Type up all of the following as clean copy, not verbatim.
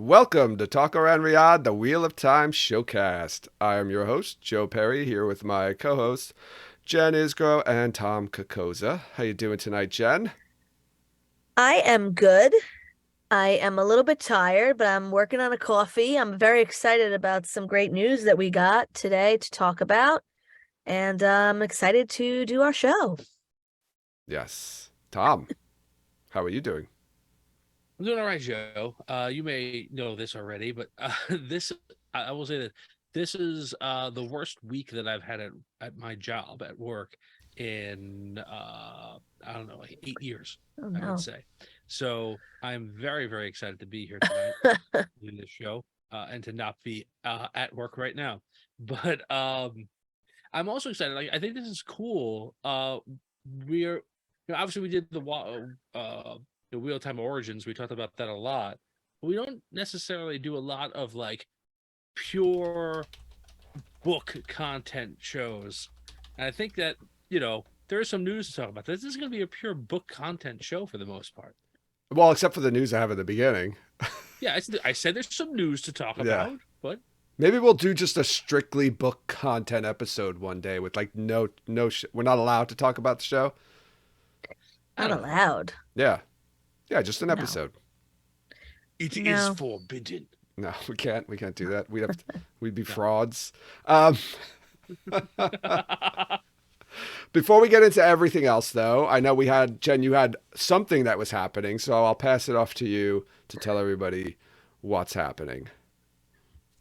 Welcome to Talk Around Riyadh, the Wheel of Time showcast. I am your host, Joe Perry, here with my co-hosts, Jen Isgro and Tom Kokoza. How you doing tonight, Jen? I am good. I am a little bit tired, but I'm working on a coffee. I'm very excited about some great news that we got today to talk about, and I'm excited to do our show. Yes. Tom, how are you doing? I'm doing all right, Joe. You may know this already, but I will say that this is the worst week that I've had at my job at work in I don't know, like 8 years, Oh I would no. say. So I'm very, very excited to be here tonight in this show and to not be at work right now. But I'm also excited. Like, I think this is cool. We're obviously we did the Wheel of Time Origins. We talked about that a lot. But we don't necessarily do a lot of like pure book content shows. And I think that, there is some news to talk about. This is going to be a pure book content show for the most part. Well, except for the news I have at the beginning. Yeah, I said there's some news to talk Yeah. about, but Maybe we'll do just a strictly book content episode one day with like we're not allowed to talk about the show. I Not don't know. allowed. Yeah. Yeah, just an No. episode. It is No. forbidden. No, we can't. We can't do that. We'd be No. frauds. Before we get into everything else, though, I know Jen, you had something that was happening, so I'll pass it off to you to tell everybody what's happening.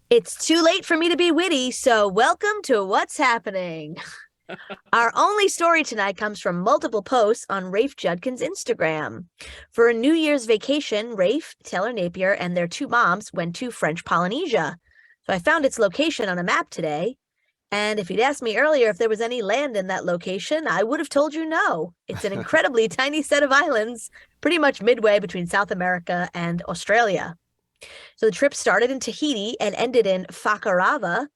It's too late for me to be witty, so welcome to What's Happening. Our only story tonight comes from multiple posts on Rafe Judkin's Instagram. For a New Year's vacation, Rafe, Taylor Napier, and their two moms went to French Polynesia. So I found its location on a map today. And if you'd asked me earlier if there was any land in that location, I would have told you no. It's an incredibly tiny set of islands, pretty much midway between South America and Australia. So the trip started in Tahiti and ended in Fakarava.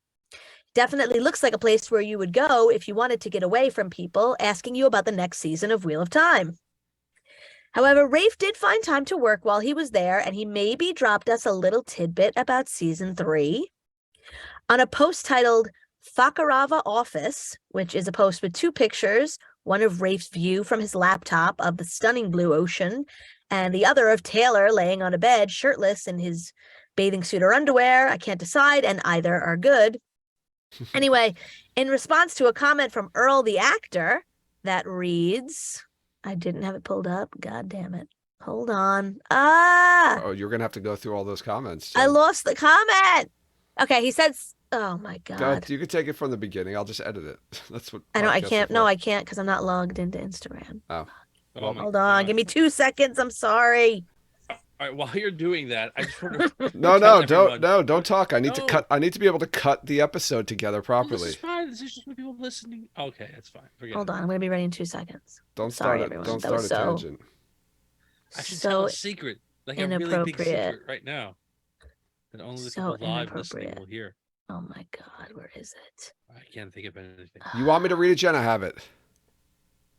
Definitely looks like a place where you would go if you wanted to get away from people asking you about the next season of Wheel of Time. However, Rafe did find time to work while he was there, and he maybe dropped us a little tidbit about season 3. On a post titled Fakarava Office, which is a post with two pictures, one of Rafe's view from his laptop of the stunning blue ocean, and the other of Taylor laying on a bed, shirtless in his bathing suit or underwear. I can't decide, and either are good. Anyway, in response to a comment from Earl the actor that reads, I didn't have it pulled up. God damn it. Hold on. Oh, you're gonna have to go through all those comments, I Jen. lost the comment. Okay, he says, oh my God. You can take it from the beginning. I'll just edit it. That's what I podcasts are can't. for. No, I can't because I'm not logged into Instagram. Oh. Oh my Hold on. God. Give me 2 seconds. I'm sorry. All right, while you're doing that, I just want to No, tell everyone, don't talk. I need to No. cut. I need to be able to cut the episode together This properly. is fine. This is just for people listening. Okay, that's fine. Forget Hold it. on. I'm going to be ready in 2 seconds. Don't Sorry, start it. everyone. Don't That start was a so, tangent. I should tell so a secret, like a really big secret inappropriate. right now, that only the So people live listening inappropriate. will hear. Oh my God. Where is it? I can't think of anything. You want me to read it, Jen? I have it.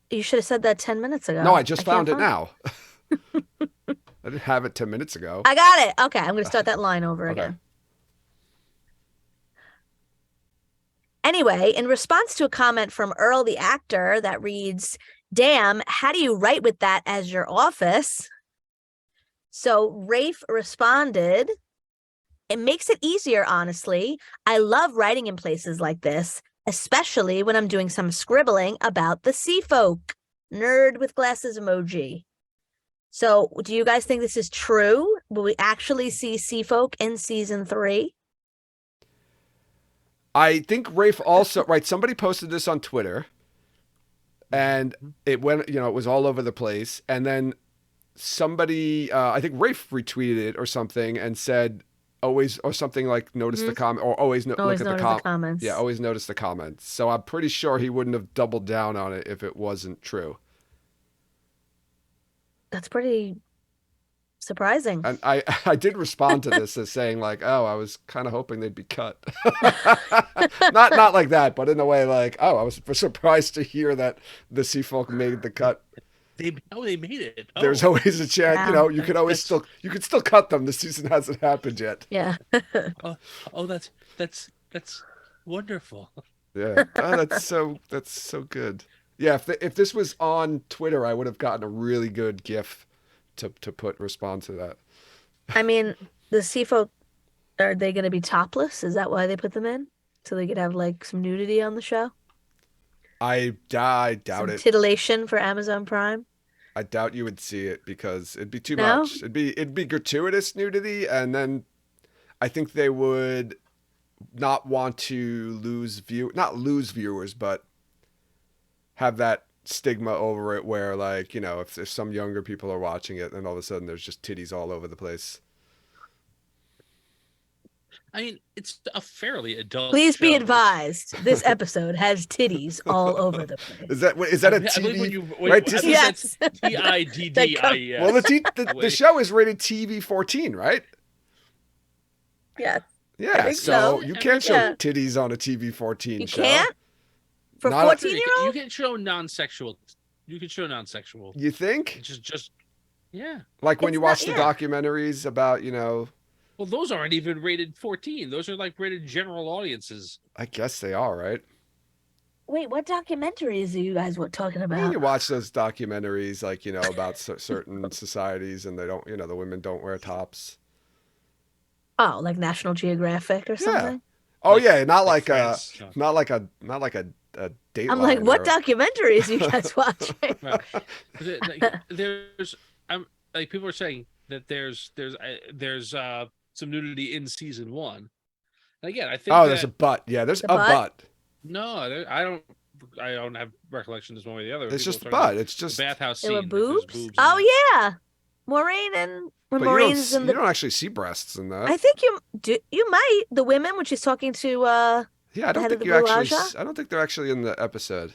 You should have said that 10 minutes ago. No, I just can't found it find now. I didn't have it 10 minutes ago. I got it. Okay. I'm going to start that line over Okay. again. Anyway, in response to a comment from Earl the actor that reads, damn, how do you write with that as your office? So Rafe responded, it makes it easier, honestly. I love writing in places like this, especially when I'm doing some scribbling about the sea folk. Nerd with glasses emoji. So do you guys think this is true? Will we actually see sea folk in season 3? I think Rafe also right. Somebody posted this on Twitter, and it went. It was all over the place. And then somebody, I think Rafe retweeted it or something, and said always or something like notice the comment or always look Always at the notice the comments. Yeah, always notice the comments. So I'm pretty sure he wouldn't have doubled down on it if it wasn't true. That's pretty surprising. And I did respond to this as saying like, oh, I was kind of hoping they'd be cut. not like that, but in a way like, oh, I was surprised to hear that the Sea Folk made the cut. They made it. There's always a chance, Wow. you could always you could still cut them. The season hasn't happened yet. Yeah. Oh, that's wonderful. Yeah. Oh, that's so good. Yeah, if this was on Twitter, I would have gotten a really good GIF to respond to that. I mean, the sea folk, are they going to be topless? Is that why they put them in? So they could have like some nudity on the show? I doubt Some it. titillation for Amazon Prime? I doubt you would see it because it'd be too No? much. It'd be gratuitous nudity, and then I think they would not want to not lose viewers, but have that stigma over it where, like, if some younger people are watching it, then all of a sudden there's just titties all over the place. I mean, it's a fairly adult. Please be show. advised, this episode has titties all over the place. Is that a I believe when TV? you right? I believe Yes. that's TIDDIES. Well, the show is rated TV-14, right? Yeah. Yeah, think so so. you can't show Yeah. titties on a TV-14 You show. can't? For Not a- 14-year-old? You can show non-sexual. You can show non-sexual. You think? Just yeah. Like when It's you not- watch the yeah. documentaries about, Well, those aren't even rated 14. Those are like rated general audiences. I guess they are, right? Wait, what documentaries are you guys talking When about? you watch those documentaries, like, about certain societies, and they don't, the women don't wear tops. Oh, like National Geographic or something? Oh Like- yeah, not like a, France. No. not like a Dateline. I'm like, what or- documentaries are you guys watching? Right. There's like people are saying that there's some nudity in season 1. And again, I think Oh, that, there's a butt. Yeah, there's The a butt? butt. no, I don't have recollection this one way or the other. It's People just talking about butt. It's the just. bathhouse There scene. were that there's boobs? in Oh, there. yeah. Maureen and when But you don't, Maureen's in you the. don't actually see breasts in that. I think you might. The women, when she's talking to. Yeah, I don't head of think the you actually. Blue I don't think they're actually in the episode.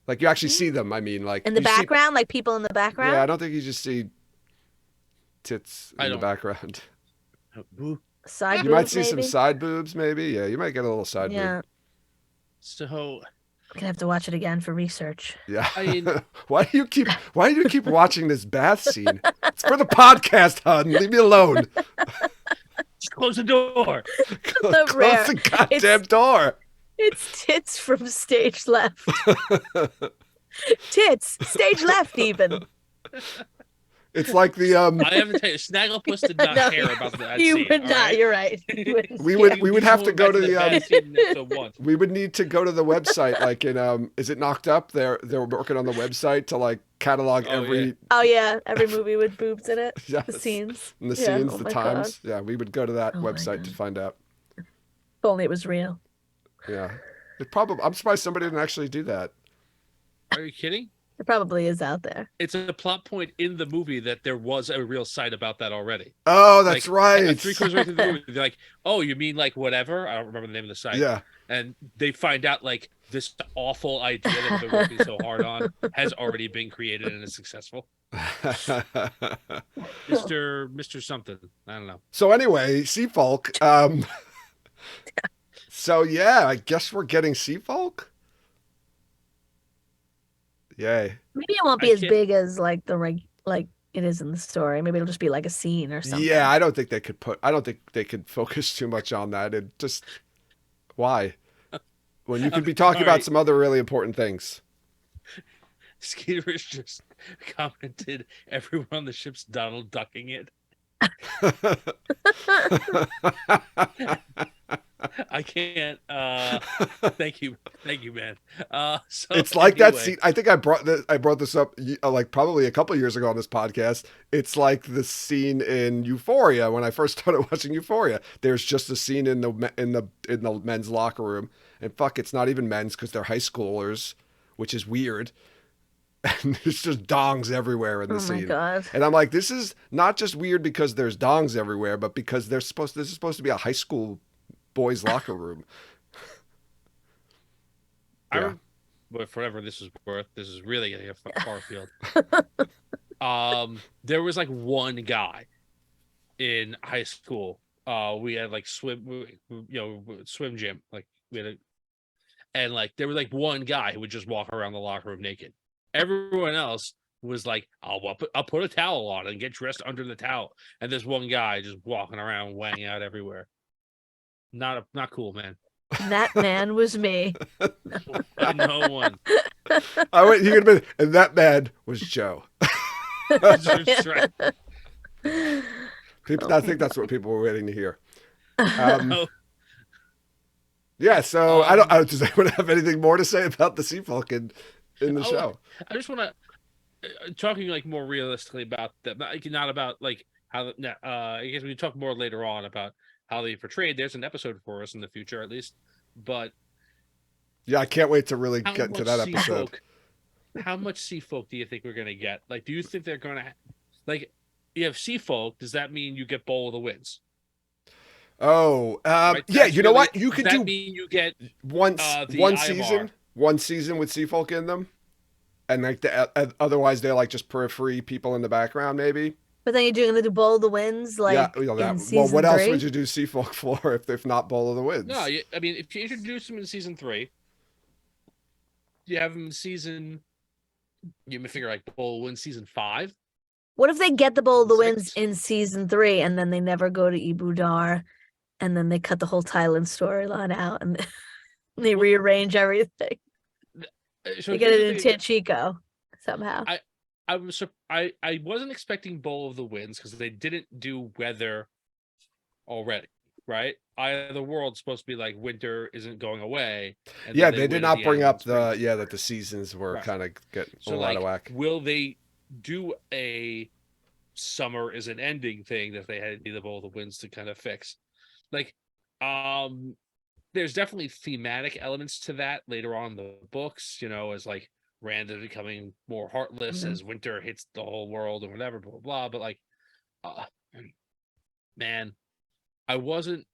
Like you actually see them. I mean, like In the you see- background, like people in the background? Yeah, I don't think you just see tits I in the don't- background. Boo. Side You might boobs, see some maybe? side boobs, maybe. Yeah, you might get a little side Yeah. boob. So I'm gonna have to watch it again for research. Yeah. I mean- why do you keep watching this bath scene? It's for the podcast, hun. Leave me alone. just close the door. Close rare. the goddamn door. It's tits from stage left. Tits, stage left, even. It's like the I have to tell you, Snagglepuss did not No, care about that You scene. would all not. right? You're right. You wouldn't We care. would- we would have to go to the, bad scene in episode 1. we would need to go to the website, like in is it Knocked Up? They're working on the website to like catalog Oh, every yeah. Oh yeah, every movie with boobs in it. The Yes. scenes. and the Yeah, scenes, oh the my times. Yeah, we would go to that Oh my website to God. find out. If only it was real. Yeah. I'm surprised somebody didn't actually do that. Are you kidding? It probably is out there. It's a plot point in the movie that there was a real site about that already. Oh, that's Like, right. 3/4 way through the movie, they're like, "Oh, you mean like whatever?" I don't remember the name of the site. Yeah. And they find out like this awful idea that they're working so hard on has already been created and is successful. Mr. Something. I don't know. So anyway, Sea Folk. So yeah, I guess we're getting Sea Folk. Yay. Maybe it won't be I as can't- big as like like it is in the story. Maybe it'll just be like a scene or something. Yeah, I don't think they could focus too much on that. It just why? When you could be talking about Alright. some other really important things. Skeeter's just commented, "Everyone on the ship's Donald ducking it." I can't. Thank you, man. So It's like that anyway, scene. I think I brought this up like probably a couple years ago on this podcast. It's like the scene in Euphoria when I first started watching Euphoria. There's just a scene in the men's locker room, and fuck, it's not even men's because they're high schoolers, which is weird. And there's just dongs everywhere in the Oh scene. my god. And I'm like, this is not just weird because there's dongs everywhere, but because this is supposed to be a high school boys' locker room. Yeah. But for whatever this is worth, this is really getting a far field. There was like one guy in high school. We had like swim gym. Like and like there was like one guy who would just walk around the locker room naked. Everyone else was like, I'll put a towel on and get dressed under the towel, and this one guy just walking around weighing out everywhere. Not cool, man. That man was me. No one. He could have been, and that man was Joe. That's right. I think that's what people were waiting to hear. Oh, Yeah, so I don't. Does anyone have anything more to say about the Sea Folk in the show? I just want to talking like more realistically about that, not about like how. I guess we can talk more later on about how they portrayed. There's an episode for us in the future, at least. But yeah, I can't wait to really get into that episode. How much Sea Folk do you think we're gonna get? Like, do you think they're gonna like? You have Sea Folk. Does that mean you get Bowl of the Winds? Oh, Right? yeah. You know what? You could that do mean you get one IMR. season with Sea Folk in them, and like otherwise they're like just periphery people in the background, maybe. But then you're doing the Bowl of the Winds, like yeah, in season what else 3? would you do Sea Folk for if not Bowl of the Winds? No, I mean if you introduce them in season 3, you have them in season. You may figure like Bowl of the Winds season 5. What if they get the Bowl of the 6? Winds in season 3 and then they never go to Ibudar, and then they cut the whole Thailand storyline out and they rearrange everything? So They get it in Chico somehow. I wasn't expecting Bowl of the Winds because they didn't do weather already, right? Eye of the World's supposed to be like winter isn't going away. And Yeah, then they did not bring up that the seasons were Right. kind of getting So a lot of whack. will they do a summer is an ending thing that they had to do the Bowl of the Winds to kind of fix? Like, there's definitely thematic elements to that later on in the books, as like Rand is becoming more heartless as winter hits the whole world and whatever, blah, blah, blah. But like, man, I wasn't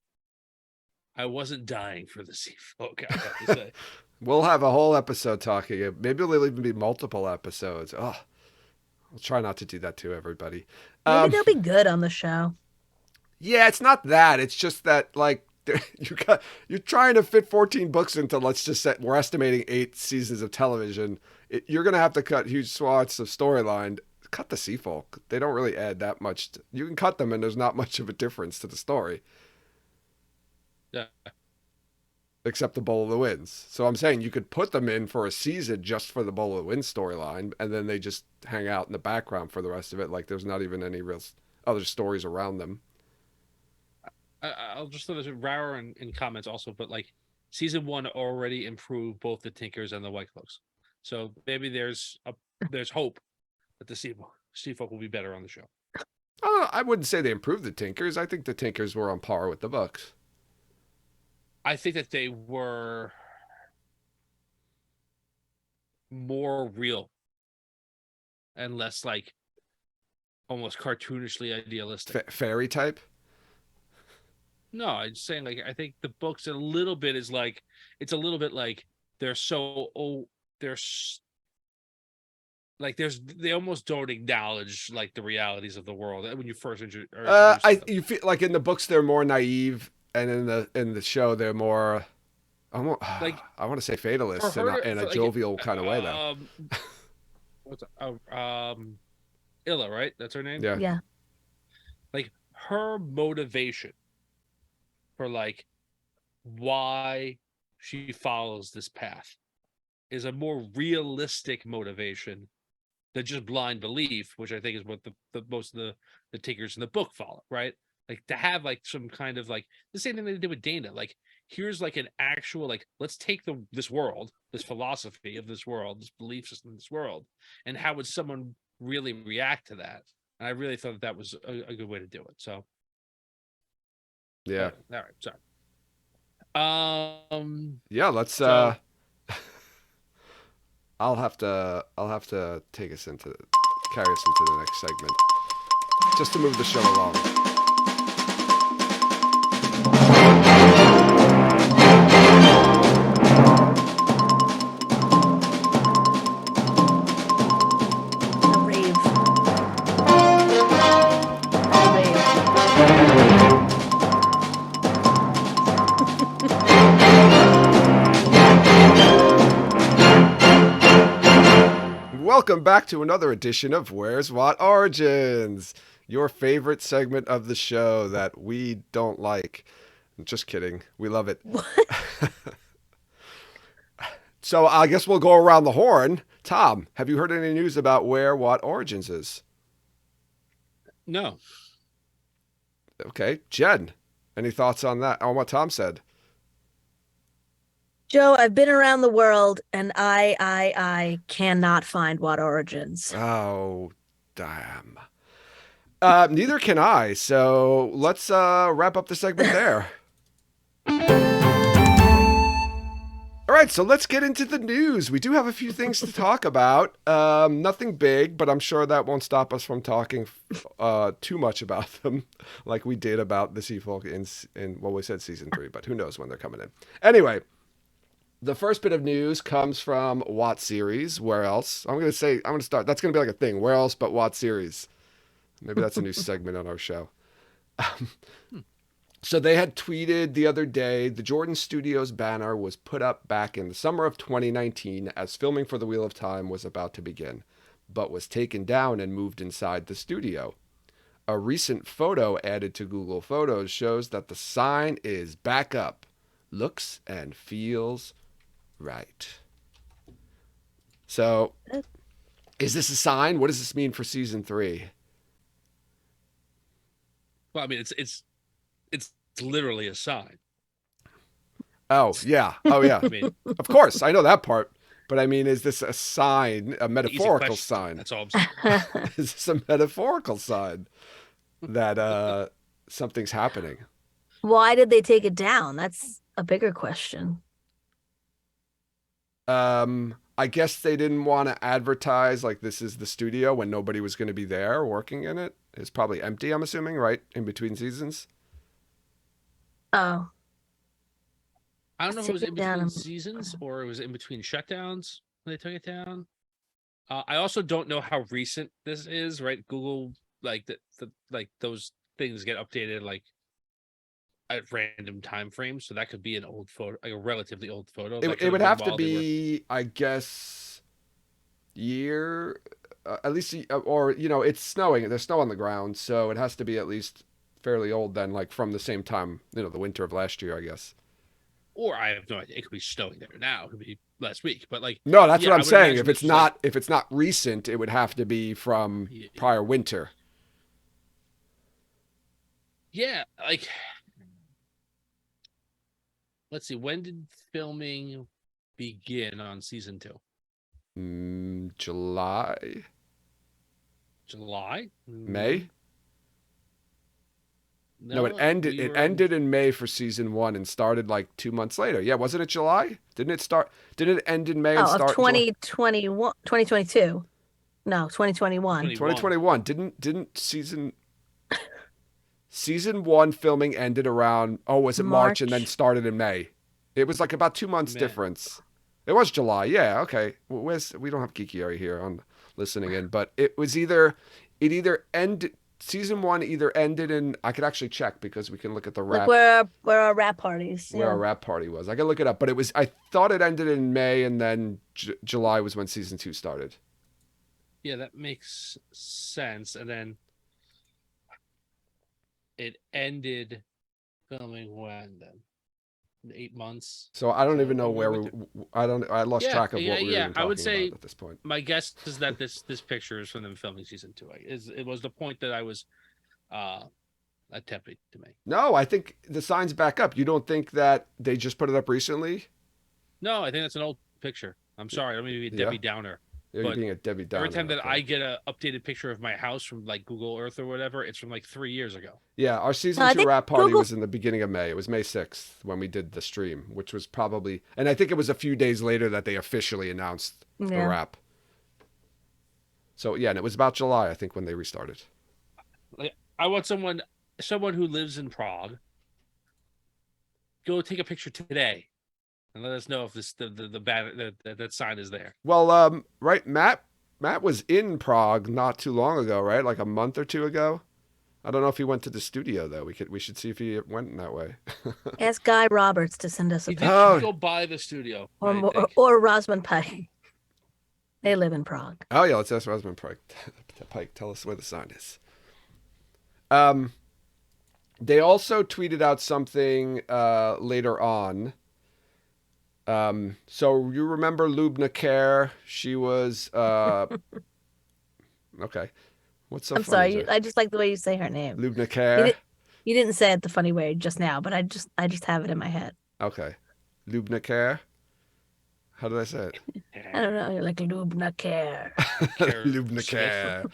dying for the Sea Folk, I have to say. We'll have a whole episode talking. Maybe it'll even be multiple episodes. Oh, I'll try not to do that to everybody. Maybe they'll be good on the show. Yeah, it's not that. It's just that like you're trying to fit 14 books into, let's just say we're estimating 8 seasons of television. You're going to have to cut huge swaths of storyline. Cut the Sea Folk. They don't really add that much. You can cut them and there's not much of a difference to the story. Yeah. Except the Bowl of the Winds. So I'm saying you could put them in for a season just for the Bowl of the Winds storyline, and then they just hang out in the background for the rest of it. Like there's not even any real other stories around them. I'll just throw this Rower in comments also, but like season 1 already improved both the Tinkers and the White Cloaks. So maybe there's hope that the Sea Folk will be better on the show. I wouldn't say they improved the Tinkers. I think the Tinkers were on par with the books. I think that they were more real and less like almost cartoonishly idealistic. Fairy type? No, I'm just saying like I think the books a little bit is like it's a little bit like they're so they almost don't acknowledge like the realities of the world when you first introduce them. You feel like in the books they're more naive, and in the show they're more, I want to say fatalist in a jovial kind of way though. What's Illa, right? That's her name. Yeah. Like her motivation for like why she follows this path is a more realistic motivation than just blind belief, which I think is what the most of the Tinkers in the book follow, right? Like to have like some kind of like the same thing they did with Dana. Like here's like an actual like let's take this world, this philosophy of this world, this belief system of this world, and how would someone really react to that? And I really thought that was a good way to do it. So yeah. All right. Sorry. Yeah. Let's. I'll have to carry us into the next segment, just to move the show along. welcome back to another edition of Where's What Origins, your favorite segment of the show that we don't like. Just kidding. We love it. So I guess we'll go around the horn. Tom, have you heard any news about where What Origins is? No. Okay. Jen, any thoughts on that, on what Tom said? Joe, I've been around the world and I cannot find What Origins. Oh, damn. Neither can I. So let's wrap up the segment there. All right, so let's get into the news. We do have a few things to talk about. Nothing big, but I'm sure that won't stop us from talking too much about them, like we did about the Seafolk in well, we said season 3, but who knows when they're coming in. Anyway, the first bit of news comes from WoT's series. Where else? I'm going to start. That's going to be like a thing. Where else but WoT's series? Maybe that's a new segment on our show. So they had tweeted the other day, the Jordan Studios banner was put up back in the summer of 2019 as filming for The Wheel of Time was about to begin, but was taken down and moved inside the studio. A recent photo added to Google Photos shows that the sign is back up. Looks and feels right. So, is this a sign? What does this mean for season 3? Well, I mean, it's literally a sign. Oh, yeah. Oh, yeah. I mean, Of course, I know that part. But I mean, is this a sign, a metaphorical easy question. sign? That's all I'm saying. Is this a metaphorical sign that something's happening? Why did they take it down? That's a bigger question. I guess they didn't want to advertise like this is the studio when nobody was going to be there working in it. It's probably empty, I'm assuming, right? In between seasons. Oh, I don't know if it was Take in it down between and- seasons or it was in between shutdowns when they took it down. I also don't know how recent this is, right? Google, like like those things get updated like at random time frames, so that could be an old photo, like a relatively old photo. That It could would been have to while they were- be, I guess, year, at least, or, you know, it's snowing. There's snow on the ground, so it has to be at least fairly old then, like from the same time, you know, the winter of last year, I guess. or I have no idea. It could be snowing there now. It could be last week, but like No, that's yeah, what I I'm would saying. imagine If this it's was, not, if it's not recent, it would have to be from like, prior winter. yeah, like let's see, when did filming begin on season 2? July, July? May? No, it ended. we It were ended in May for season 1 and started like 2 months later. Yeah, wasn't it July? Didn't it start? Didn't it end in May and oh, of start in July? 2021, 2022. No, 2021. 2021. Didn't season 1 filming ended around, oh, was it March and then March. started in May? It was like about 2 months May. difference. It was July. Yeah, okay. We don't have Geeky Ari here on listening in, but it was either ended, season 1 either ended in, I could actually check because we can look at the Like rap where our rap parties. where our rap party was. I can look it up, but it was, I thought it ended in May and then July was when season 2 started. Yeah, that makes sense. And then it ended filming when then? 8 months. So I don't even know over where with I lost Yeah, track of what we were yeah, even I would talking say- about at this point. My guess is that this picture is from them filming season 2. It was the point that I was attempting to make. No, I think the sign's back up. You don't think that they just put it up recently? No, I think that's an old picture. I'm sorry, I don't mean to be a Yeah. Debbie Downer. You're But being a Debbie Downer. Every time that okay. I get a updated picture of my house from like Google Earth or whatever, it's from like 3 years ago. Yeah, our season No, I 2 think rap party Google- was in the beginning of May. It was May 6th when we did the stream, which was probably, and I think it was a few days later that they officially announced the Yeah. rap. So yeah, and it was about July, I think, when they restarted. I want someone who lives in Prague, go take a picture today and let us know if that sign is there. Well, right, Matt was in Prague not too long ago, right? Like a month or 2 ago. I don't know if he went to the studio though. We should see if he went in that way. Ask Guy Roberts to send us a He picture. did Oh. go by the studio. I Or think. Rosman Pike. They live in Prague. Oh yeah, let's ask Rosamund Pike. Tell us where the sign is. They also tweeted out something later on. So you remember Lubna Care? She was okay. What's so I'm funny? sorry. I just like the way you say her name. Lubna Care. You didn't say it the funny way just now, but I just have it in my head. Okay. Lubna Care. How did I say it? I don't know. You're like Lubna Care. Lubna Care.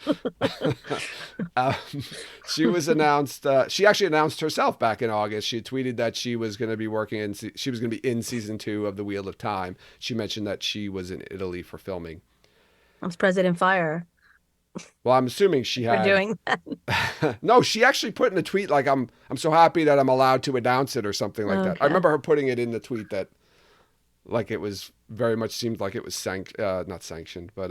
She was announced. She actually announced herself back in August. She tweeted that she was going to be working in. She was going to be in season 2 of The Wheel of Time. She mentioned that she was in Italy for filming. I'm President Fire. Well, I'm assuming she For had. doing that. No, she actually put in a tweet like I'm so happy that I'm allowed to announce it or something like that. I remember her putting it in the tweet that like it was very much seemed like it was not sanctioned, but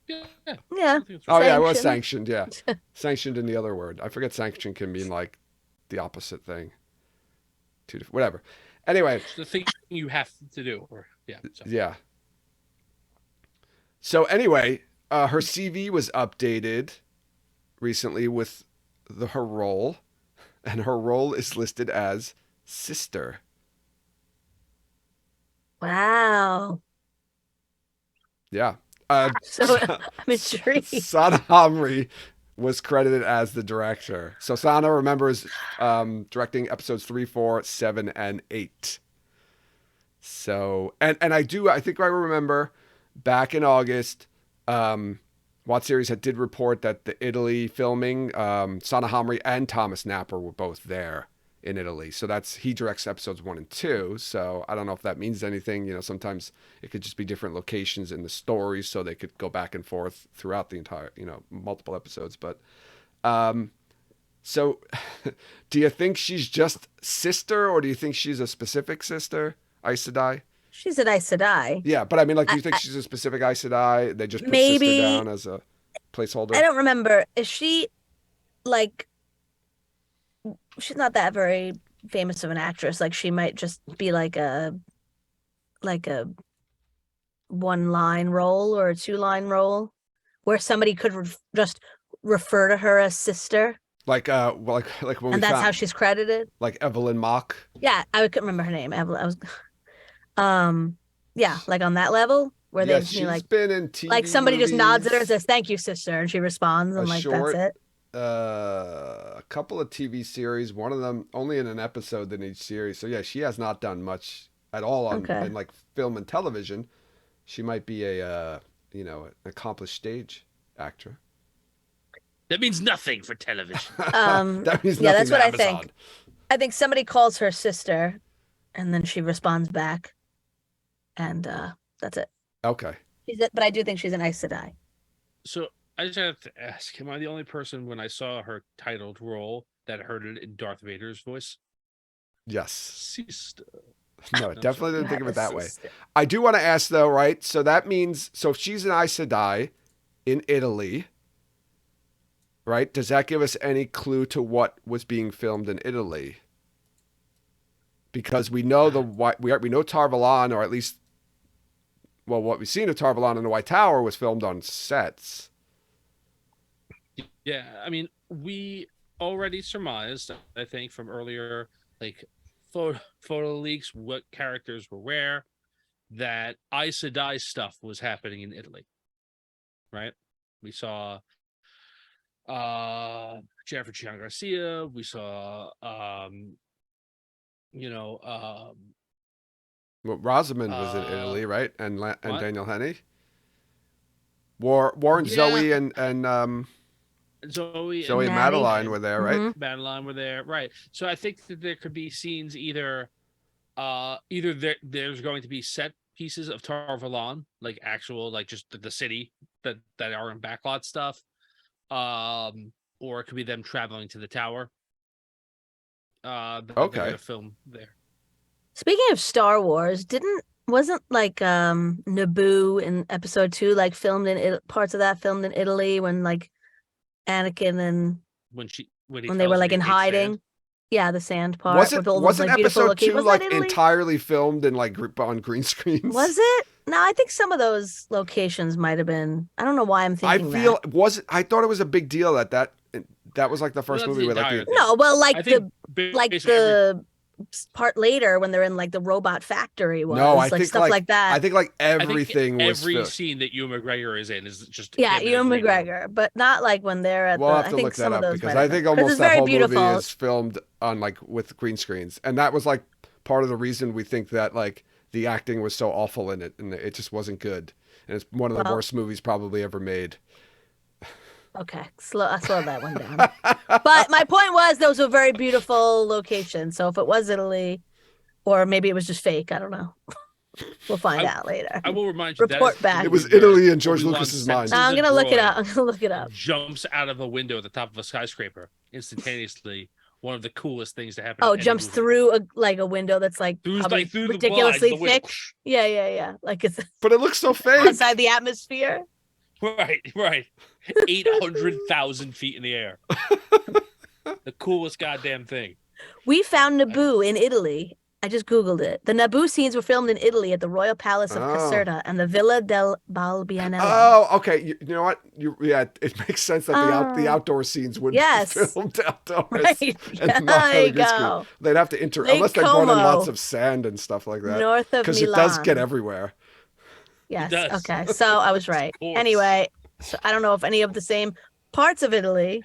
Yeah. Oh yeah, it was sanctioned. Yeah, sanctioned in the other word. I forget. Sanction can mean like the opposite thing. Whatever. Anyway, It's the thing you have to do, or yeah. So. Yeah. So anyway, her CV was updated recently with her role, and her role is listed as sister. Wow. Yeah. So I'm intrigued. Sana Hamri was credited as the director. So Sana remembers directing episodes 3, 4, 7, and 8. So I think I remember back in August, WoT's series did report that the Italy filming, Sana Hamri and Thomas Napper were both there in Italy. So he directs episodes 1 and 2. So I don't know if that means anything. You know, sometimes it could just be different locations in the stories, so they could go back and forth throughout the entire, multiple episodes. But so do you think she's just sister, or do you think she's a specific sister, Aes Sedai? She's an Aes Sedai. Yeah, but I mean, like, do you think she's a specific Aes Sedai? They just put maybe, sister down as a placeholder? I don't remember. Is she like? She's not that very famous of an actress. Like, she might just be like a 1-line role or a 2-line role where somebody could just refer to her as sister. Like when and that's how she's credited. Like Evelyn Mock. Yeah, I couldn't remember her name. Evelyn. I was, yeah, like on that level where they she's like been in TV like somebody movies, just nods at her and says, "Thank you, sister," and she responds, and like short, that's it. A couple of TV series, one of them only in an episode in each series. So yeah, she has not done much at all in like film and television. She might be an accomplished stage actor. That means nothing for television. That means nothing. Yeah, that's what to I Amazon. think. I think somebody calls her sister, and then she responds back, and that's it. Okay. But I do think she's an Aes Sedai. So I just have to ask: am I the only person when I saw her titled role that heard it in Darth Vader's voice? Yes. Sister. No, definitely didn't think of it that way. I do want to ask though, right? So that means, if she's an Aes Sedai in Italy, right? Does that give us any clue to what was being filmed in Italy? Because we know we know Tar Valon, or at least, well, what we've seen of Tar Valon and the White Tower was filmed on sets. Yeah, I mean, we already surmised, I think, from earlier like photo leaks, what characters were where, that Aes Sedai stuff was happening in Italy, right? We saw Jennifer Chiang Garcia. We saw Well, Rosamund was in Italy, right? And Daniel Henney. Warren, Yeah. Zoe and Zoe and Madeline were there, right? Madeline were there, right? So I think that there could be scenes either there's going to be set pieces of Tar Valon, like actual, like just the city that are in backlot stuff, or it could be them traveling to the tower. They're gonna film there. Speaking of Star Wars, wasn't like Naboo in episode 2 like filmed in parts of that filmed in Italy when like Anakin and when they were like in hiding? Yeah, the sand part with all those Wasn't like beautiful episode 2 locations. Was like that Italy? entirely filmed in like on green screens? Was it? No, I think some of those locations might have been. I don't know why I'm I thinking feel that. I thought it was a big deal that was like the Well, first that's movie the with like entire the thing. No, well, I think basically the part later when they're in like the robot factory was No, I like think stuff like I that. think like I think everything was every filmed. scene that Ewan McGregor is in is just Yeah, him in a Ewan green room. McGregor, but not like when they're at We'll the. have I to think look that some of up those because might I have think been. 'Cause almost it's that very whole movie beautiful. is filmed on like with green screens, and that was like part of the reason we think that like the acting was so awful in it, and it just wasn't good, and it's one of the Well, worst movies probably ever made. okay, I slowed that one down. But my point was those were very beautiful locations. So if it was Italy, or maybe it was just fake, I don't know. We'll find out later. I will remind you that is Report the back. It movie was where Italy in George Obi-Wan Lucas's mind. senses I'm a gonna look it up. droid, I'm gonna look it up. jumps out of a window at the top of a skyscraper instantaneously. One of the coolest things to happen. Oh, in any jumps movie. through a window that's like through probably through ridiculously the window. thick. Yeah. Like it's But it looks so fake. outside the atmosphere. Right. 800,000 feet in the air. The coolest goddamn thing. We found Naboo in Italy. I just Googled it. The Naboo scenes were filmed in Italy at the Royal Palace of Caserta and the Villa del Balbianello. Oh, okay. You know what? Yeah, it makes sense that the outdoor scenes would be filmed outdoors. Right. And not There you on green screen. go. They'd have to unless they brought in lots of sand and stuff like that. North of Milan. Because it does get everywhere. Yes. Okay. So I was right. Anyway, so I don't know if any of the same parts of Italy,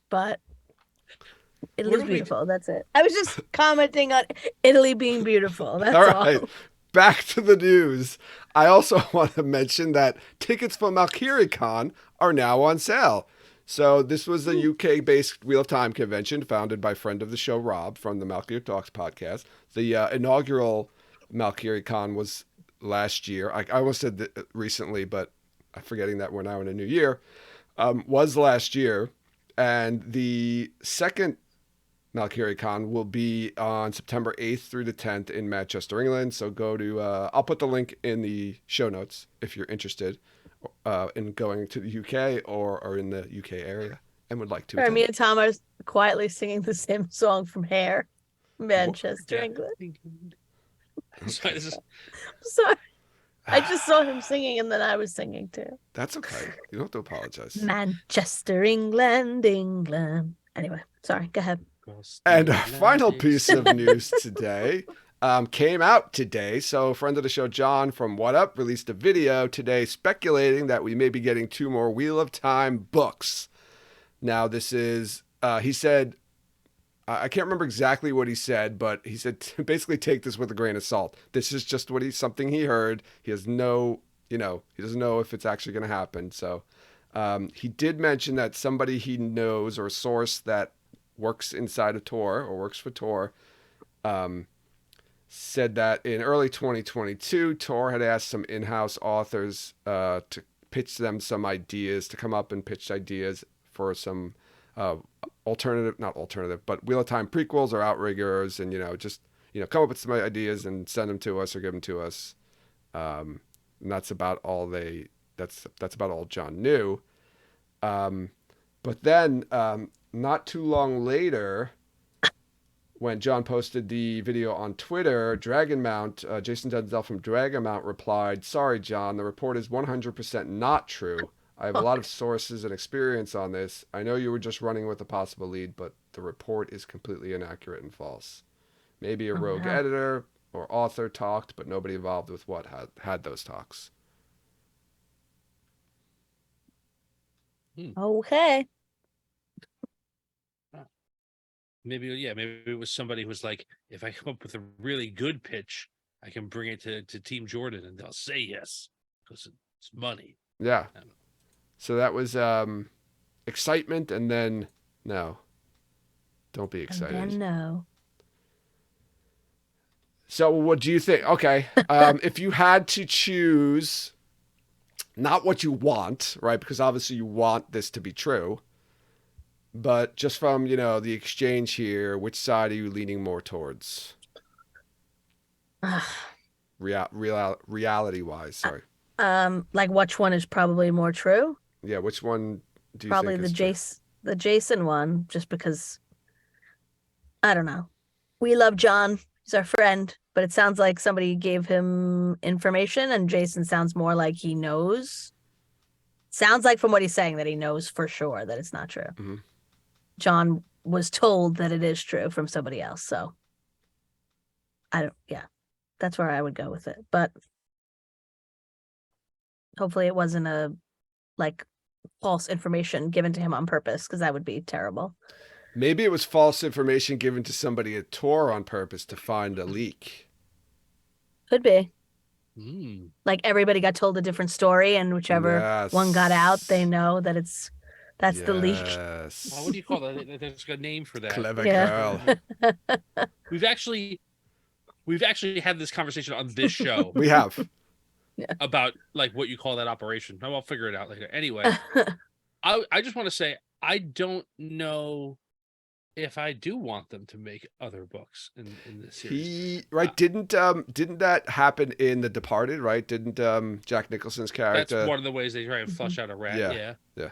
but Italy's beautiful. That's it. I was just commenting on Italy being beautiful. That's all. All right. Back to the news. I also want to mention that tickets for MalkiriCon are now on sale. So this was a UK-based Wheel of Time convention founded by friend of the show, Rob, from the Malkiri Talks podcast. The inaugural MalkiriCon was last year. I almost said recently, but I'm forgetting that we're now in a new year. Was last year. And the second MalkiriCon will be on September 8th through the 10th in Manchester, England. So go to, I'll put the link in the show notes if you're interested in going to the UK or in the UK area and would like to. Sorry, me and Tom are quietly singing the same song from Hair, Manchester, England. Sorry, Sorry. I just saw him singing and then I was singing too. That's okay. You don't have to apologize. Manchester, England. Anyway, sorry, go ahead. And our final piece of news today came out today. So friend of the show, John from What Up, released a video today speculating that we may be getting 2 more Wheel of Time books. Now this is, he said, I can't remember exactly what he said, but he said basically take this with a grain of salt. This is just something he heard. He has no, he doesn't know if it's actually going to happen. So he did mention that somebody he knows or a source that works inside of Tor or works for Tor said that in early 2022, Tor had asked some in-house authors to pitch them some ideas, to come up and pitch ideas for some not alternative, but Wheel of Time prequels or outriggers, and just come up with some ideas and send them to us or give them to us. And that's about all that's about all John knew. But then not too long later, when John posted the video on Twitter, Dragonmount, Jason Denzel from Dragonmount replied, "Sorry, John, the report is 100% not true. I have a lot of sources and experience on this. I know you were just running with a possible lead, but the report is completely inaccurate and false. Maybe a rogue editor or author talked, but nobody involved with what had those talks." Okay. Maybe it was somebody who was like, if I come up with a really good pitch, I can bring it to Team Jordan and they'll say yes because it's money. Yeah. So that was excitement, and then no. Don't be excited. And then no. So what do you think? Okay. If you had to choose not what you want, right? Because obviously you want this to be true. But just from, the exchange here, which side are you leaning more towards? Reality-wise, sorry. Like which one is probably more true? Yeah, which one do you probably think is the Jason one, just because I don't know. We love John. He's our friend, but it sounds like somebody gave him information, and Jason sounds more like he knows. Sounds like from what he's saying that he knows for sure that it's not true. Mm-hmm. John was told that it is true from somebody else, so yeah, that's where I would go with it. But hopefully it wasn't a like false information given to him on purpose, because that would be terrible. Maybe it was false information given to somebody at Tor on purpose to find a leak. Could be. Mm. Like everybody got told a different story, and whichever one got out, they know that that's the leak. What do you call that? There's a name for that. Clever girl. We've actually had this conversation on this show. We have. About like what you call that operation. I'll figure it out later. Anyway, I just want to say I don't know if I do want them to make other books in this series. Didn't that happen in The Departed, right? Didn't Jack Nicholson's character? That's one of the ways they try and flush out a rat. Yeah.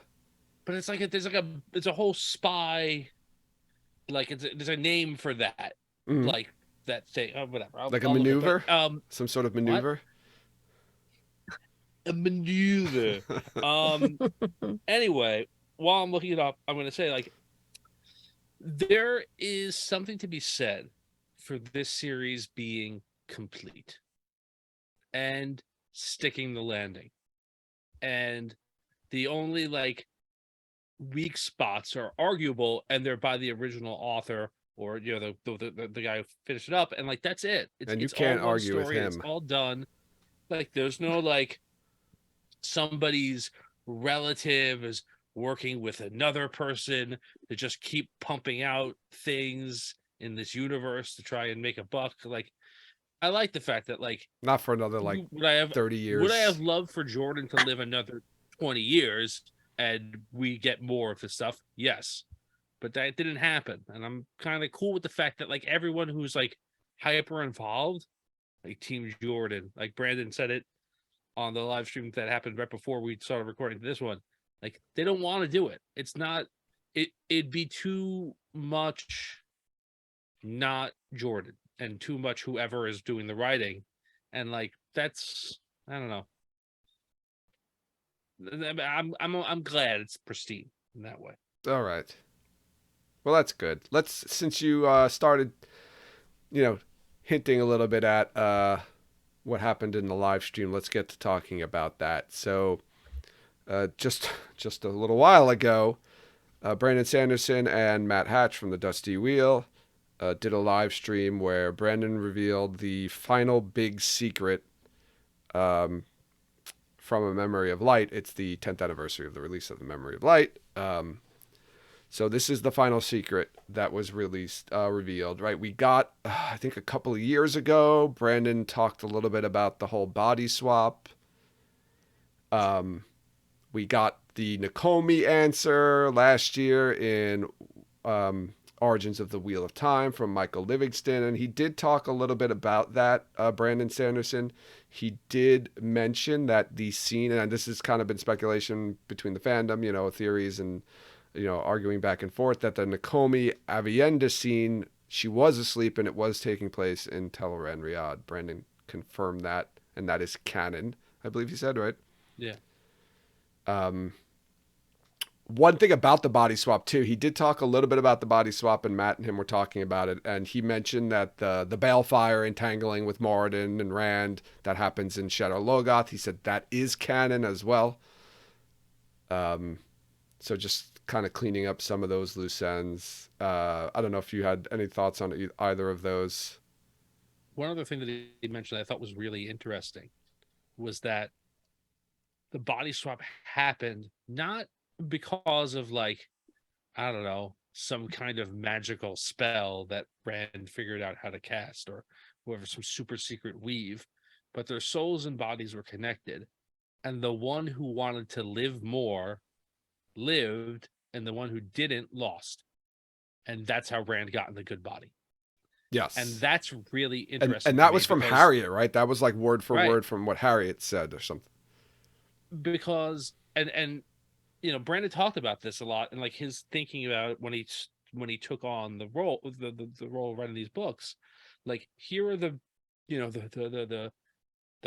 But it's like there's a whole spy, like there's a name for that, like that thing. Whatever. Like a maneuver. Some sort of maneuver. A maneuver. Anyway, while I'm looking it up, I'm going to say like there is something to be said for this series being complete and sticking the landing. And the only like weak spots are arguable, and they're by the original author or the guy who finished it up, and like that's it. And you can't argue with him. It's all done. Like there's no like somebody's relative is working with another person to just keep pumping out things in this universe to try and make a buck. Like I like the fact that like not for another like 30 years. Would I have loved for Jordan to live another 20 years and we get more of his stuff? Yes. But that didn't happen. And I'm kind of cool with the fact that like everyone who's like hyper involved, like Team Jordan, like Brandon said it on the live stream that happened right before we started recording this one, like they don't want to do it. It's not it'd be too much not Jordan and too much whoever is doing the writing, and like that's I don't know. I'm glad it's pristine in that way. All right, well that's good. Since you started hinting a little bit at what happened in the live stream, let's get to talking about that. So just a little while ago, Brandon Sanderson and Matt Hatch from the Dusty Wheel did a live stream where Brandon revealed the final big secret from A Memory of Light. It's the 10th anniversary of the release of A Memory of Light. So this is the final secret that was revealed, right? We got, I think a couple of years ago, Brandon talked a little bit about the whole body swap. We got the Nakomi answer last year in Origins of the Wheel of Time from Michael Livingston, and he did talk a little bit about that, Brandon Sanderson. He did mention that the scene, and this has kind of been speculation between the fandom, theories and arguing back and forth, that the Nakomi Avienda scene, she was asleep and it was taking place in Teleran Riyadh. Brandon confirmed that, and that is canon, I believe he said, right? Yeah. One thing about the body swap too, he did talk a little bit about the body swap, and Matt and him were talking about it, and he mentioned that the Balefire entangling with Moradin and Rand, that happens in Shadow Logoth. He said that is canon as well. So just kind of cleaning up some of those loose ends. I don't know if you had any thoughts on either of those. One other thing that he mentioned I thought was really interesting was that the body swap happened not because of like, I don't know, some kind of magical spell that Rand figured out how to cast, or whoever, some super secret weave, but their souls and bodies were connected. And the one who wanted to live more lived, and the one who didn't lost. And that's how Rand got in the good body. Yes. And that's really interesting. And that was from Harriet, right? That was like word for word from what Harriet said or something. Because, and Brandon talked about this a lot, and like his thinking about it when he when he took on the role, the role of writing these books, like here are the, the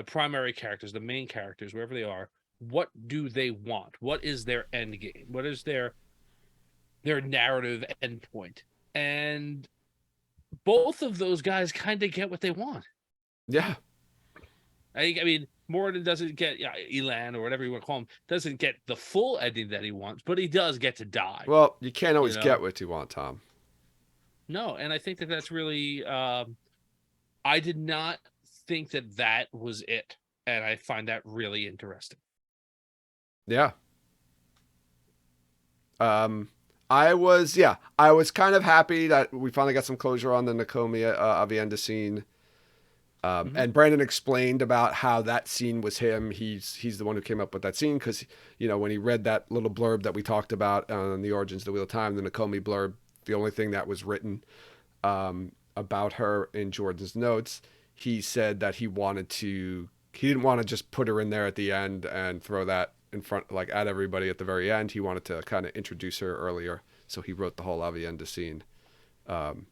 primary characters, the main characters, wherever they are. What do they want? What is their end game? What is their narrative endpoint? And both of those guys kind of get what they want. Yeah. I mean, Moradin doesn't get Elan or whatever you want to call him, doesn't get the full ending that he wants, but he does get to die. Well, you can't always get what you want, Tom. No, and I think that that's really. I did not think that was it, and I find that really interesting. Yeah. I was kind of happy that we finally got some closure on the Nakomi Avienda scene. And Brandon explained about how that scene was him. He's the one who came up with that scene because, when he read that little blurb that we talked about on the Origins of the Wheel of Time, the Nakomi blurb, the only thing that was written about her in Jordan's notes, he said that he didn't want to just put her in there at the end and throw that in front, like at everybody at the very end. He wanted to kind of introduce her earlier. So he wrote the whole Avienda scene. And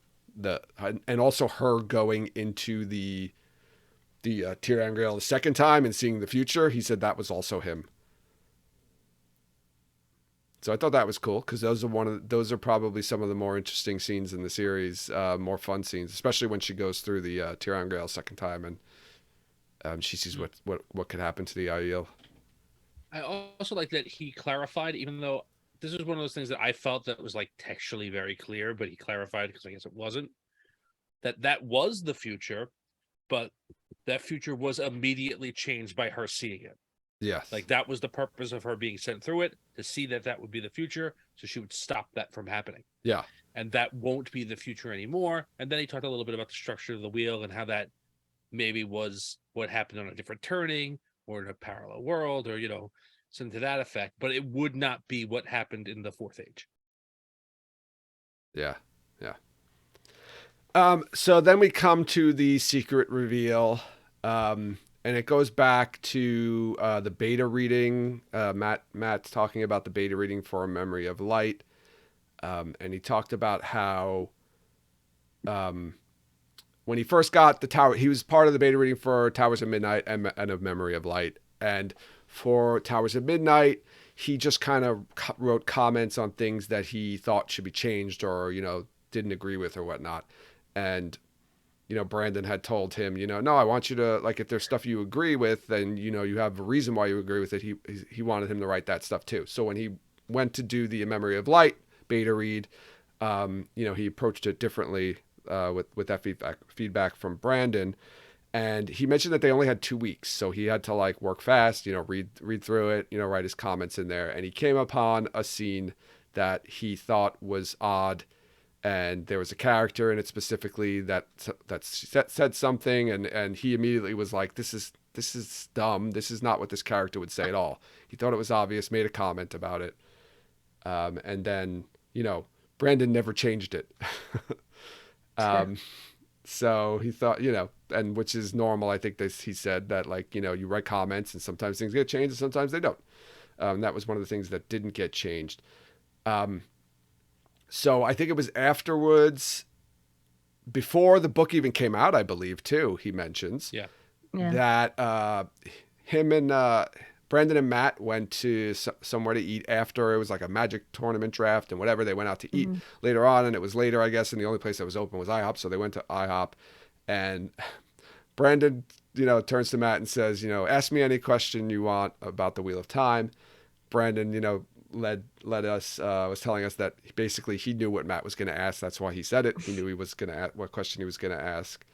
also her going into the Tirangale the second time and seeing the future, he said that was also him. So I thought that was cool because those are probably some of the more interesting scenes in the series, more fun scenes, especially when she goes through the Tirangale second time and she sees what could happen to the Aiel. I also like that he clarified, even though this is one of those things that I felt that was like textually very clear, but he clarified because I guess it wasn't, that was the future, but that future was immediately changed by her seeing it. Yes. Like that was the purpose of her being sent through it, to see that would be the future, so she would stop that from happening. Yeah. And that won't be the future anymore. And then he talked a little bit about the structure of the wheel and how that maybe was what happened on a different turning or in a parallel world or, something to that effect. But it would not be what happened in the Fourth Age. Yeah. Yeah. So then we come to the secret reveal. And it goes back to the beta reading. Matt's talking about the beta reading for A Memory of Light. And he talked about how when he first got the tower, he was part of the beta reading for Towers of Midnight and A Memory of Light. And for Towers of Midnight, he just kind of wrote comments on things that he thought should be changed or, didn't agree with or whatnot. And Brandon had told him, no, I want you to, like, if there's stuff you agree with, then, you have a reason why you agree with it. He wanted him to write that stuff too. So when he went to do the A Memory of Light beta read, he approached it differently with that feedback from Brandon. And he mentioned that they only had 2 weeks. So he had to work fast, read through it, write his comments in there. And he came upon a scene that he thought was odd. And there was a character in it specifically that said something, and he immediately was like, "This is dumb. This is not what this character would say at all." He thought it was obvious, made a comment about it, and then Brandon never changed it. So he thought, and which is normal. I think he said that you write comments, and sometimes things get changed, and sometimes they don't. That was one of the things that didn't get changed. So I think it was afterwards, before the book even came out, I believe, too, he mentions that him and Brandon and Matt went to somewhere to eat after. It was like a Magic tournament draft and whatever. They went out to eat later on, and it was later, I guess, and the only place that was open was IHOP, so they went to IHOP. And Brandon, turns to Matt and says, ask me any question you want about the Wheel of Time. Brandon, led us was telling us that basically he knew what Matt was going to ask. That's why he said it. He knew he was going to ask what question he was going to ask.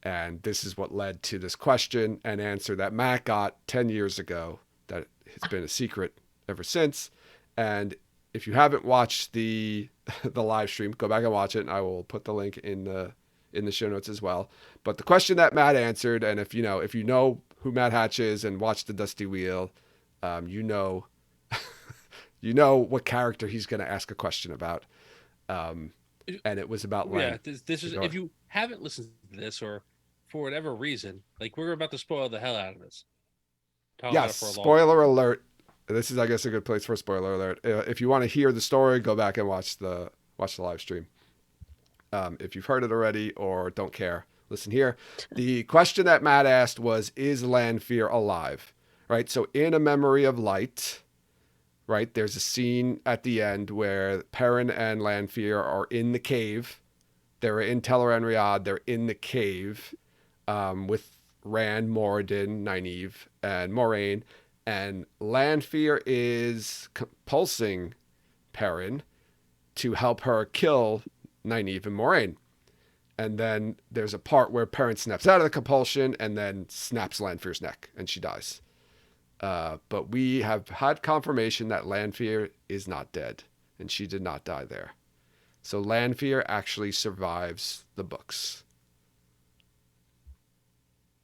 And this is what led to this question and answer that Matt got 10 years ago that it's been a secret ever since. And if you haven't watched the live stream, go back and watch it, and I will put the link in the show notes as well. But the question that Matt answered, and if you know who Matt Hatch is and watch the Dusty Wheel, you know what character he's going to ask a question about. And it was about Len. Yeah, this is, if you haven't listened to this or for whatever reason, we're about to spoil the hell out of this. Yes, spoiler alert. This is, I guess, a good place for a spoiler alert. If you want to hear the story, go back and watch the live stream. If you've heard it already or don't care, listen here. The question that Matt asked was, is Lanfear alive? Right? So in A Memory of Light, right, there's a scene at the end where Perrin and Lanfear are in the cave. They're in Teleran Riyadh. They're in the cave with Rand, Moradin, Nynaeve, and Moraine. And Lanfear is compulsing Perrin to help her kill Nynaeve and Moraine. And then there's a part where Perrin snaps out of the compulsion and then snaps Lanfear's neck, and she dies. But we have had confirmation that Lanfear is not dead, and she did not die there. So Lanfear actually survives the books.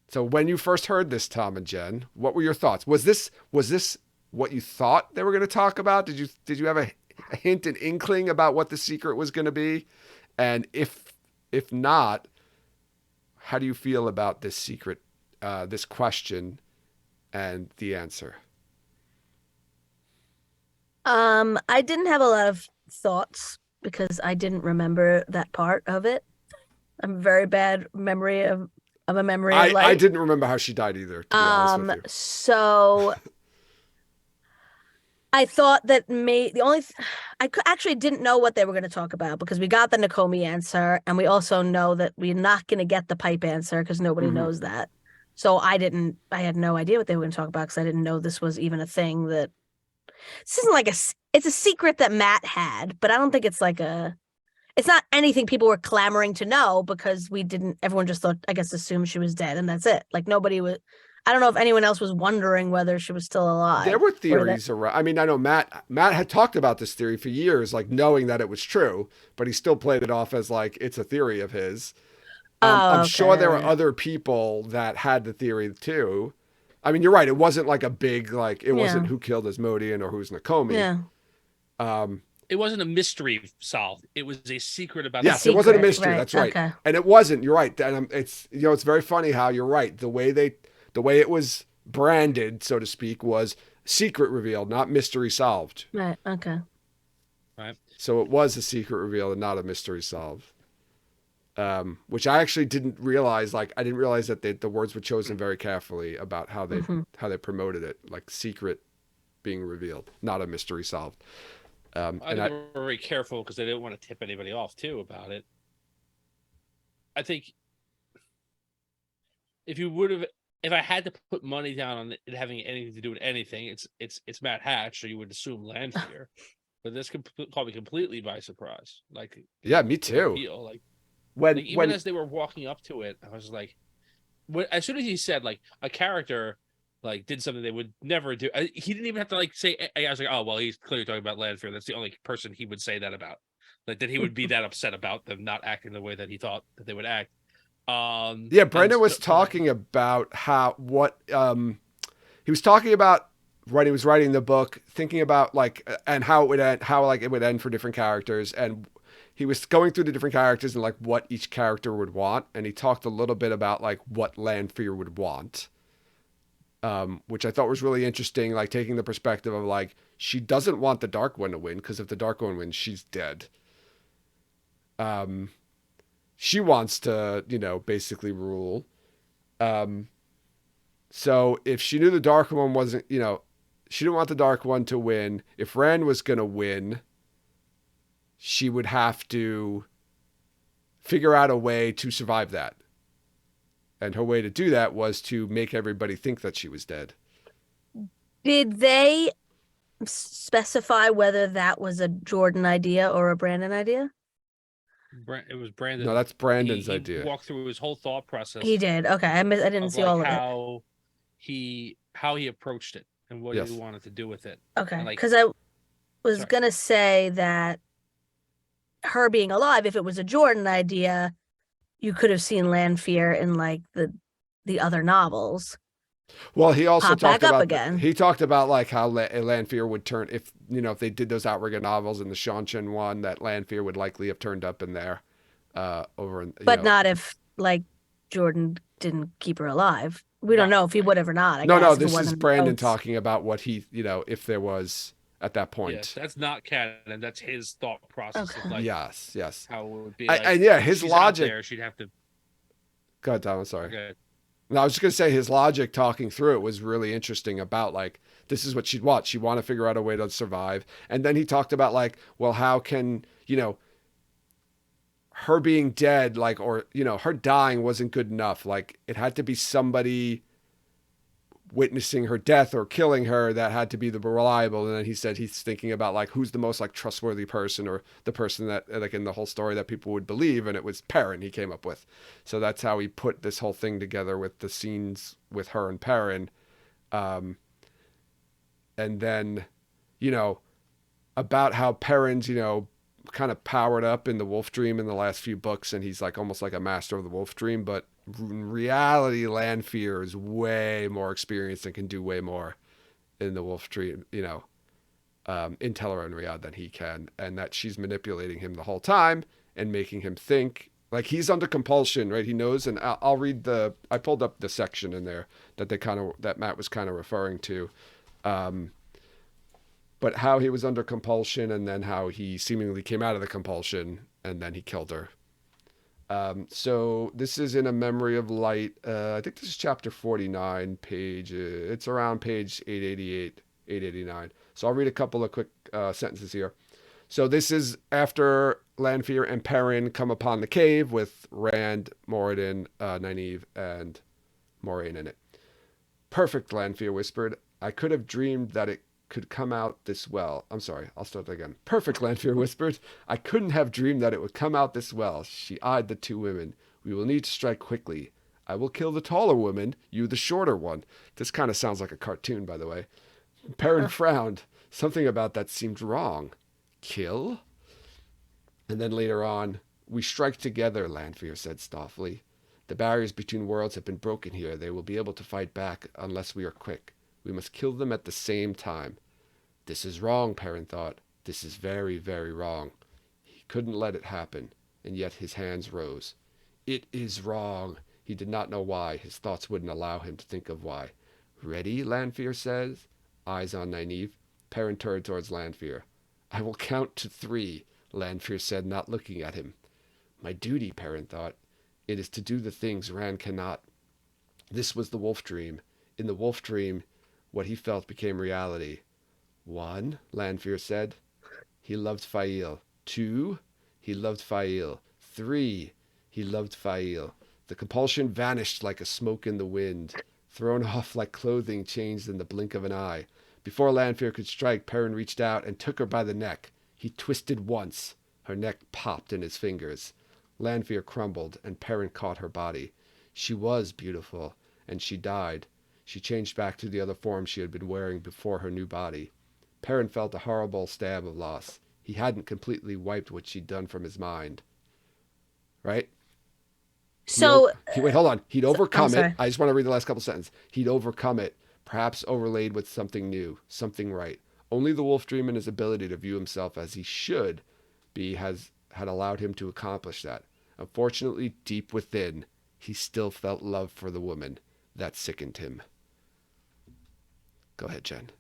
So when you first heard this, Tom and Jen, what were your thoughts? Was this what you thought they were going to talk about? Did you have a hint, an inkling about what the secret was going to be? And if not, how do you feel about this secret, this question, and the answer? I didn't have a lot of thoughts because I didn't remember that part of it. I'm a very bad memory of A Memory of Light. I didn't remember how she died either, to be honest with you. So I thought that I actually didn't know what they were going to talk about because we got the Nakomi answer, and we also know that we're not going to get the pipe answer because nobody knows that. So I had no idea what they were going to talk about because I didn't know this was even a thing. That this isn't like it's a secret that Matt had, but I don't think it's not anything people were clamoring to know because everyone just thought, I guess, assumed she was dead and that's it. Like I don't know if anyone else was wondering whether she was still alive. There were theories around. I mean, I know Matt had talked about this theory for years, like knowing that it was true, but he still played it off as like it's a theory of his. I'm sure there were other people that had the theory too. I mean, you're right. It wasn't like a big, like, it wasn't who killed Asmodean or who's Nakomi. Yeah. It wasn't a mystery solved. It was a secret about. Yes, secret, it wasn't a mystery. right. That's right. Okay. And it wasn't. You're right. And it's very funny how you're right. The way it was branded, so to speak, was secret revealed, not mystery solved. Right. Okay. Right. So it was a secret revealed and not a mystery solved. Which I actually didn't realize. Like, I didn't realize that the words were chosen very carefully about how they promoted it, like secret being revealed, not a mystery solved. I think they were very careful because they didn't want to tip anybody off too about it. I think if I had to put money down on it having anything to do with anything, it's Matt Hatch, so you would assume Lanfear. But this caught me completely by surprise. Like, yeah, me too. Like when as they were walking up to it, I was like, as soon as he said like a character like did something they would never do, he didn't even have to like say. I was like, oh well, he's clearly talking about Lanfear. That's the only person he would say that about. Like that he would be that upset about them not acting the way that he thought that they would act. Yeah, Brendan was talking about he was talking about when he was writing the book, thinking about like and how it would end, how like it would end for different characters, and he was going through the different characters and like what each character would want, and he talked a little bit about like what Lanfear would want, which I thought was really interesting, like taking the perspective of like she doesn't want the Dark One to win because if the Dark One wins, she's dead. She wants to, basically rule. So if she knew the Dark One wasn't, she didn't want the Dark One to win. If Rand was going to win, she would have to figure out a way to survive that. And her way to do that was to make everybody think that she was dead. Did they specify whether that was a Jordan idea or a Brandon idea? It was Brandon. No, that's Brandon's he idea. Walked through his whole thought process. He did. Okay, I didn't see all of it. How he approached it and what he wanted to do with it. Okay, because I was gonna say that her being alive, if it was a Jordan idea, you could have seen Lanfear in like the other novels. Well, he also talked about again. He talked about like how Lanfear would turn if they did those Outrigger novels and the Seanchan one, that Lanfear would likely have turned up in there, but not if like Jordan didn't keep her alive. We don't know if he would have or not. I No, guess, if it this is wasn't Brandon notes. talking about what he, if there was at that point. Yes, that's not canon. That's his thought process of Okay. like Yes. how it would be. And yeah, his she's logic. Out there, she'd have to. Go ahead, Tom. I'm sorry. Okay. No, I was just gonna say his logic talking through it was really interesting about like this is what she'd want. She'd want to figure out a way to survive. And then he talked about like, well, how can, her being dead, like, or, her dying wasn't good enough. Like it had to be somebody witnessing her death or killing her that had to be the reliable. And then he said he's thinking about like who's the most like trustworthy person or the person that like in the whole story that people would believe, and it was Perrin he came up with. So that's how he put this whole thing together with the scenes with her and Perrin. And then about how Perrin's kind of powered up in the Wolf Dream in the last few books, and he's like almost like a master of the Wolf Dream, but in reality, Lanfear is way more experienced and can do way more in the Wolf Dream, in Tel'aran'rhiod and Riyadh than he can, and that she's manipulating him the whole time and making him think like he's under compulsion, right? He knows, and I'll read I pulled up the section in there that Matt was kind of referring to, but how he was under compulsion and then how he seemingly came out of the compulsion and then he killed her. So this is in A Memory of Light. I think this is chapter 49, it's around page 888, 889. So I'll read a couple of quick sentences here. So this is after Lanfear and Perrin come upon the cave with Rand, Moradin, Nynaeve, and Moraine in it. Perfect, Lanfear whispered. I could have dreamed that it could come out this well. I'm sorry, I'll start that again. Perfect, Lanfear whispered. I couldn't have dreamed that it would come out this well. She eyed the two women. We will need to strike quickly. I will kill the taller woman, you the shorter one. This kind of sounds like a cartoon, by the way. Perrin frowned. Something about that seemed wrong. Kill? And then later on, we strike together, Lanfear said softly. The barriers between worlds have been broken here. They will be able to fight back unless we are quick. We must kill them at the same time. This is wrong, Perrin thought. This is very, very wrong. He couldn't let it happen, and yet his hands rose. It is wrong. He did not know why. His thoughts wouldn't allow him to think of why. Ready, Lanfear says. Eyes on Nynaeve. Perrin turned towards Lanfear. I will count to 3, Lanfear said, not looking at him. My duty, Perrin thought. It is to do the things Rand cannot. This was the Wolf Dream. In the Wolf Dream, what he felt became reality. 1, Lanfear said. He loved Fail. 2, he loved Fail. 3, he loved Fail. The compulsion vanished like a smoke in the wind, thrown off like clothing changed in the blink of an eye. Before Lanfear could strike, Perrin reached out and took her by the neck. He twisted once. Her neck popped in his fingers. Lanfear crumbled, and Perrin caught her body. She was beautiful, and she died. She changed back to the other form she had been wearing before her new body. Perrin felt a horrible stab of loss. He hadn't completely wiped what she'd done from his mind. Right? So... Wait, hold on. He'd overcome sorry. it. I just want to read the last couple sentences. He'd overcome it, perhaps overlaid with something new, something right. Only the Wolf Dream and his ability to view himself as he should be had allowed him to accomplish that. Unfortunately, deep within, he still felt love for the woman. That sickened him. Go ahead, Jen.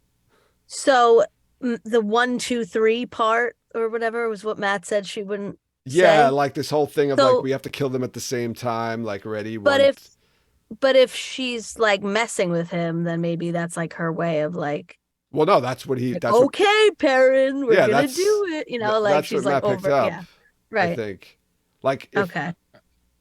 So the 1, 2, 3 part or whatever was what Matt said she wouldn't Yeah, say. like this whole thing of like we have to kill them at the same time, like ready. But if she's like messing with him, then maybe that's like her way of like. Well, no, that's what he. Like, that's okay, Perrin, we're gonna that's- do it. Like that's she's what like Matt picked over. up, Yeah, right. I think. Like if, Okay.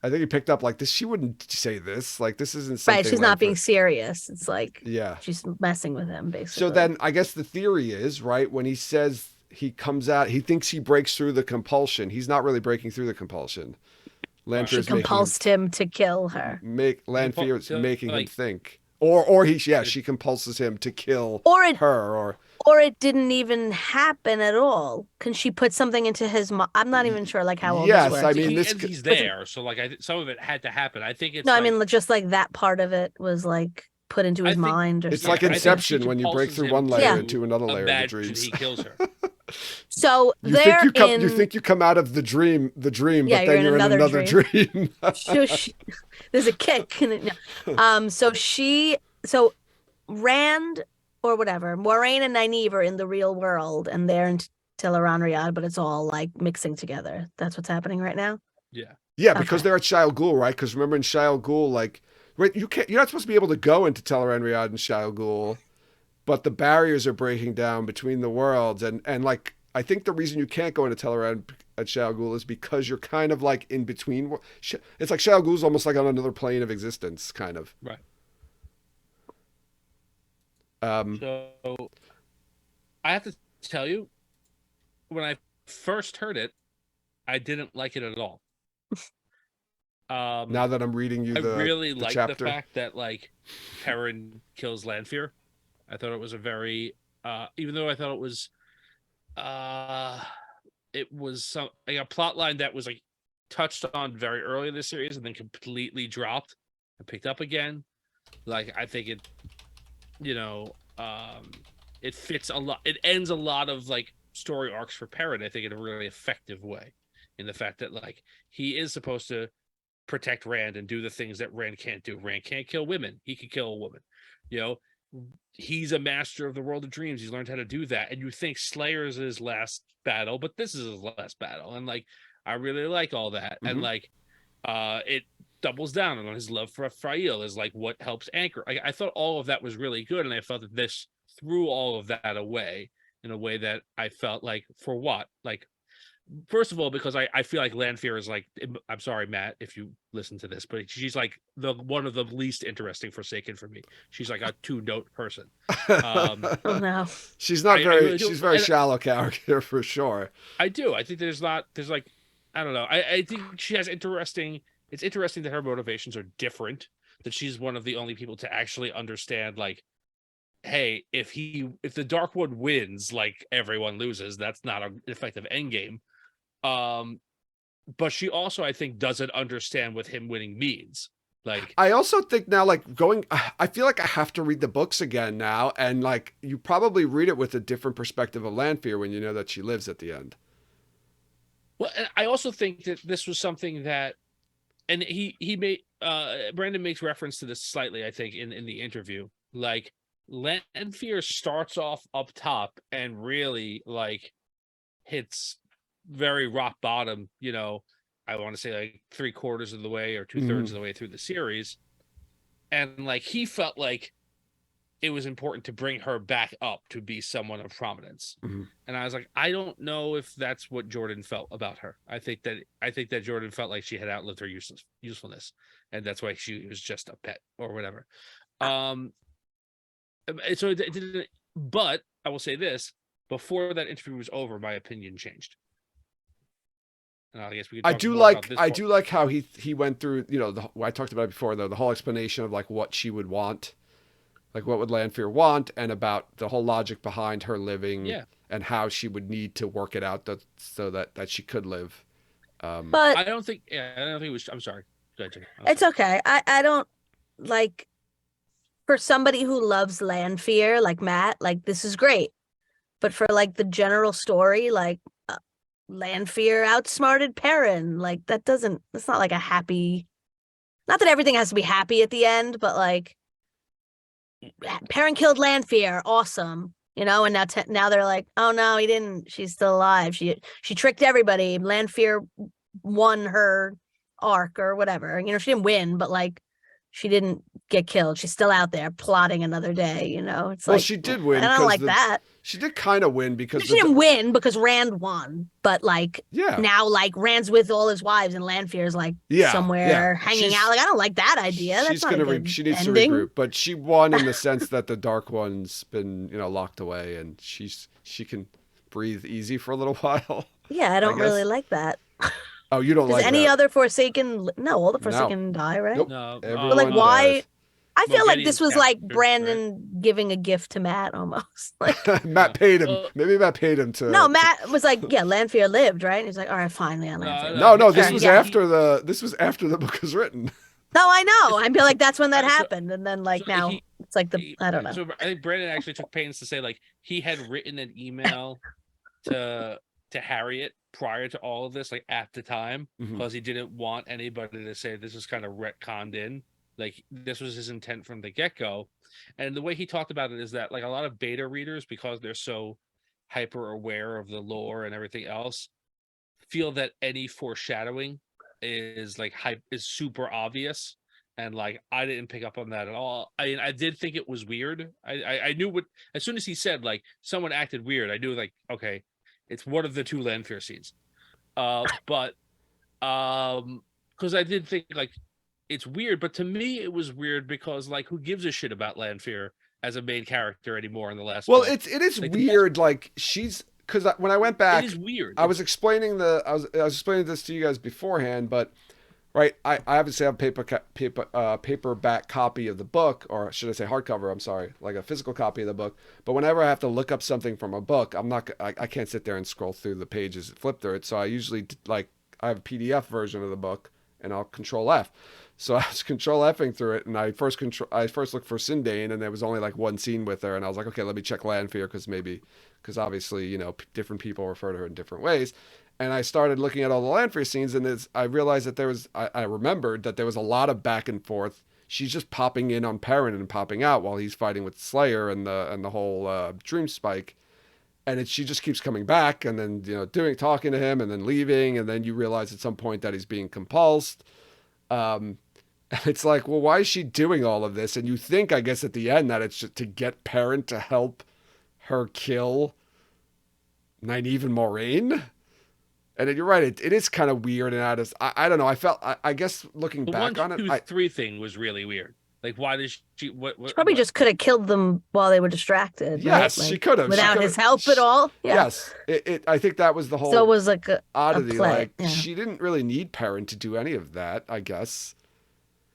I think he picked up like this. She wouldn't say this. Like this isn't something. Right. She's not being serious. It's like she's messing with him basically. So then I guess the theory is right when he says he comes out, he thinks he breaks through the compulsion. He's not really breaking through the compulsion. She compulsed him to kill her. Lanfear's making him think, or she compulses him to kill her, or it didn't even happen at all. Can she put something into his mind? I'm not even sure like how old this works. I mean he's there, so like some of it had to happen. I think it's I mean just like that part of it was like put into his mind. It's like Inception when you break through one layer into another layer of the dreams. He kills her. So you think you come out of the dream, but then you're in another dream. There's a kick. So Rand or whatever, Moraine and Nynaeve are in the real world, and they're in Teleron Riyadh, but it's all like mixing together. That's what's happening right now. Yeah. Yeah, because Okay. they're at Shia Ghul, right? Because remember in Shia Ghul, like, right, you're not supposed to be able to go into Teleran Riyadh and Shia Ghul, but the barriers are breaking down between the worlds, and like, I think the reason you can't go into Teleran at Shia Ghul is because you're kind of like in between. It's like Shia Ghul's almost like on another plane of existence, kind of. Right. Um, So I have to tell you, when I first heard it, I didn't like it at all. now that I'm reading you I really the liked the chapter, fact that like Perrin kills Lanfear. I thought it was a very even though I thought it was some like a plot line that was like touched on very early in the series and then completely dropped and picked up again. Like I think it, you know, it fits a lot. It ends a lot of like story arcs for Perrin. I think in a really effective way, in the fact that like he is supposed to protect Rand and do the things that Rand can't do. Rand can't kill women. He can kill a woman. You know, he's a master of the world of dreams. He's learned how to do that. And you think Slayer is his last battle, but this is his last battle. And like, I really like all that. Mm-hmm. And like, it doubles down on his love for Frail is like what helps anchor. I thought all of that was really good. And I felt that this threw all of that away in a way that I felt like, for what? Like, first of all, because I feel like Lanfear is like, I'm sorry, Matt, if you listen to this, but she's like the one of the least interesting Forsaken for me. She's like a 2-note person. Oh no. she's not I very. really do. She's very And shallow character for sure. I do. I think there's like, I don't know. I think she has interesting. It's interesting that her motivations are different. That she's one of the only people to actually understand, like, hey, if the Dark One wins, like everyone loses. That's not an effective endgame. But she also, I think, doesn't understand what him winning means. Like, I also think now, like I feel like I have to read the books again now, and like you probably read it with a different perspective of Lanfear when you know that she lives at the end. well, and I also think that this was something that, and he made Brandon makes reference to this slightly, I think, in the interview. Like, Lanfear starts off up top and really like hits very rock bottom, you know, I want to say like 3/4 of the way or 2/3 of the way through the series. And like he felt like it was important to bring her back up to be someone of prominence. Mm-hmm. And I was like, I don't know if that's what Jordan felt about her. I think that Jordan felt like she had outlived her usefulness, and that's why she was just a pet or whatever. So it didn't. But I will say this: before that interview was over, my opinion changed. I guess we could. I do like how he went through. You know, I talked about it before, though, the whole explanation of like what she would want. Like what would Lanfear want, and about the whole logic behind her living, and how she would need to work it out so that she could live. But I don't think it was. I'm sorry. Go ahead, Jenny. it's okay. I don't like, for somebody who loves Lanfear like Matt, like this is great. But for like the general story, like Lanfear outsmarted Perrin, like that's not like a happy. Not that everything has to be happy at the end, but like. Perrin killed Lanfear, awesome, you know, and now they're like, oh no, he didn't. She's still alive. She tricked everybody. Lanfear won her arc or whatever. You know, she didn't win, but like, she didn't get killed. She's still out there plotting another day. You know, it's well, like she did win. I don't like that. She did kind of win because she didn't win because Rand won, but like now like Rand's with all his wives and Lanfear's like somewhere hanging out. Like I don't like that idea. That's not a good she needs ending. to regroup, but she won in the sense that the Dark One's been locked away and she can breathe easy for a little while. Yeah, I don't really like that. Oh, you don't like any that? other Forsaken? No, all the Forsaken die, right? Nope. No, everyone like why? dies. I feel like this was like captured, Brandon giving a gift to Matt almost. Like Matt paid him. Maybe Matt paid him to. No, Matt was like, yeah, Lanfear lived, right? And he's like, all right, fine, yeah, Lanfear. No, this was after the book was written. No, I know. I feel like that's when that happened, and then like now it's like I don't know. So I think Brandon actually took pains to say like he had written an email to Harriet prior to all of this, like at the time, Mhm. because he didn't want anybody to say this is kind of retconned in. Like this was his intent from the get-go. And the way he talked about it is that like a lot of beta readers, because they're so hyper aware of the lore and everything else, feel that any foreshadowing is like hype is super obvious. And like I didn't pick up on that at all. I mean, I did think it was weird. I knew what as soon as he said like someone acted weird, I knew like okay, it's one of the two Lanfear scenes. But because I did think like it's weird, but to me it was weird because like who gives a shit about Lanfear as a main character anymore in the last Well, book? it is Like weird. Like she's because when I went it back, is weird. I was explaining I was explaining this to you guys beforehand, but right, I obviously have a paperback copy of the book, or should I say hardcover? I'm sorry, like a physical copy of the book. But whenever I have to look up something from a book, I can't sit there and scroll through the pages and flip through it. So I usually like I have a PDF version of the book, and I'll Control F. So I was Control Fing through it, and I first looked for Sindane, and there was only like one scene with her, and I was like, okay, let me check Lanfear because obviously different people refer to her in different ways. And I started looking at all the Lanfear scenes, and I realized that I remembered that there was a lot of back and forth. She's just popping in on Perrin and popping out while he's fighting with Slayer and the whole Dream Spike, and she just keeps coming back, and then talking to him, and then leaving, and then you realize at some point that he's being compulsed. Um, and it's like, well, why is she doing all of this? And you think, I guess, at the end that it's just to get Perrin to help her kill Nynaeve and Moraine. And you're right, it is kind of weird, and I don't know. I guess looking The back one, on it, two, three thing was really weird. Like, why did she? She probably just could have killed them while they were distracted. yes, right? she could have without his help at all. Yeah. Yes, I think that was the whole. So it was like a oddity. play. Like Yeah. she didn't really need Perrin to do any of that. I guess.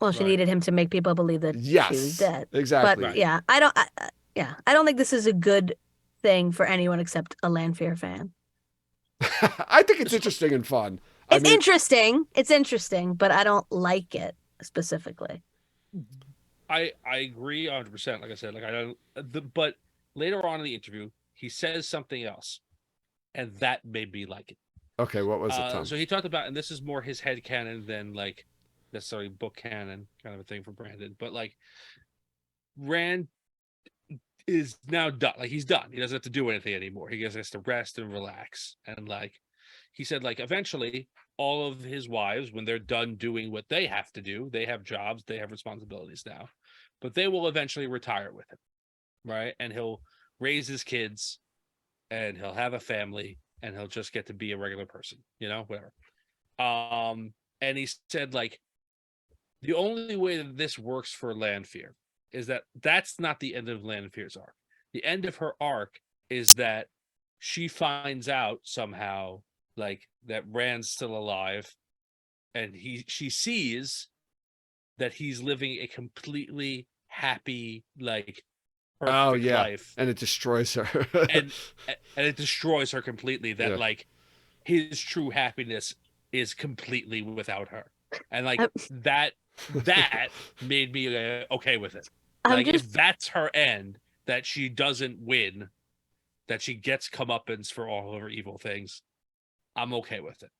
Well, she Right. needed him to make people believe that Yes, she was dead. exactly. But Right. yeah, I don't think this is a good thing for anyone except a Lanfear fan. I think it's interesting and fun. It's interesting. It's interesting, but I don't like it specifically. I agree 100%. Like I said, like I don't. But later on in the interview, he says something else, and that made me like it. Okay, what was it, Tom? So he talked about, and this is more his head canon than like necessarily book canon kind of a thing for Brandon. But like Rand is now done. Like he's done. He doesn't have to do anything anymore. He just has to rest and relax. And like he said, like eventually all of his wives, when they're done doing what they have to do, they have jobs, they have responsibilities now, but they will eventually retire with him, right? And he'll raise his kids, and he'll have a family, and he'll just get to be a regular person, whatever. And he said, like, the only way that this works for Lanfear is that that's not the end of Lanfear's arc. The end of her arc is that she finds out somehow, like, that Rand's still alive, and she sees that he's living a completely happy, like, perfect life, and it destroys her, and it destroys her completely. That like his true happiness is completely without her, and like that made me okay with it. Like if that's her end, that she doesn't win, that she gets comeuppance for all of her evil things, I'm okay with it.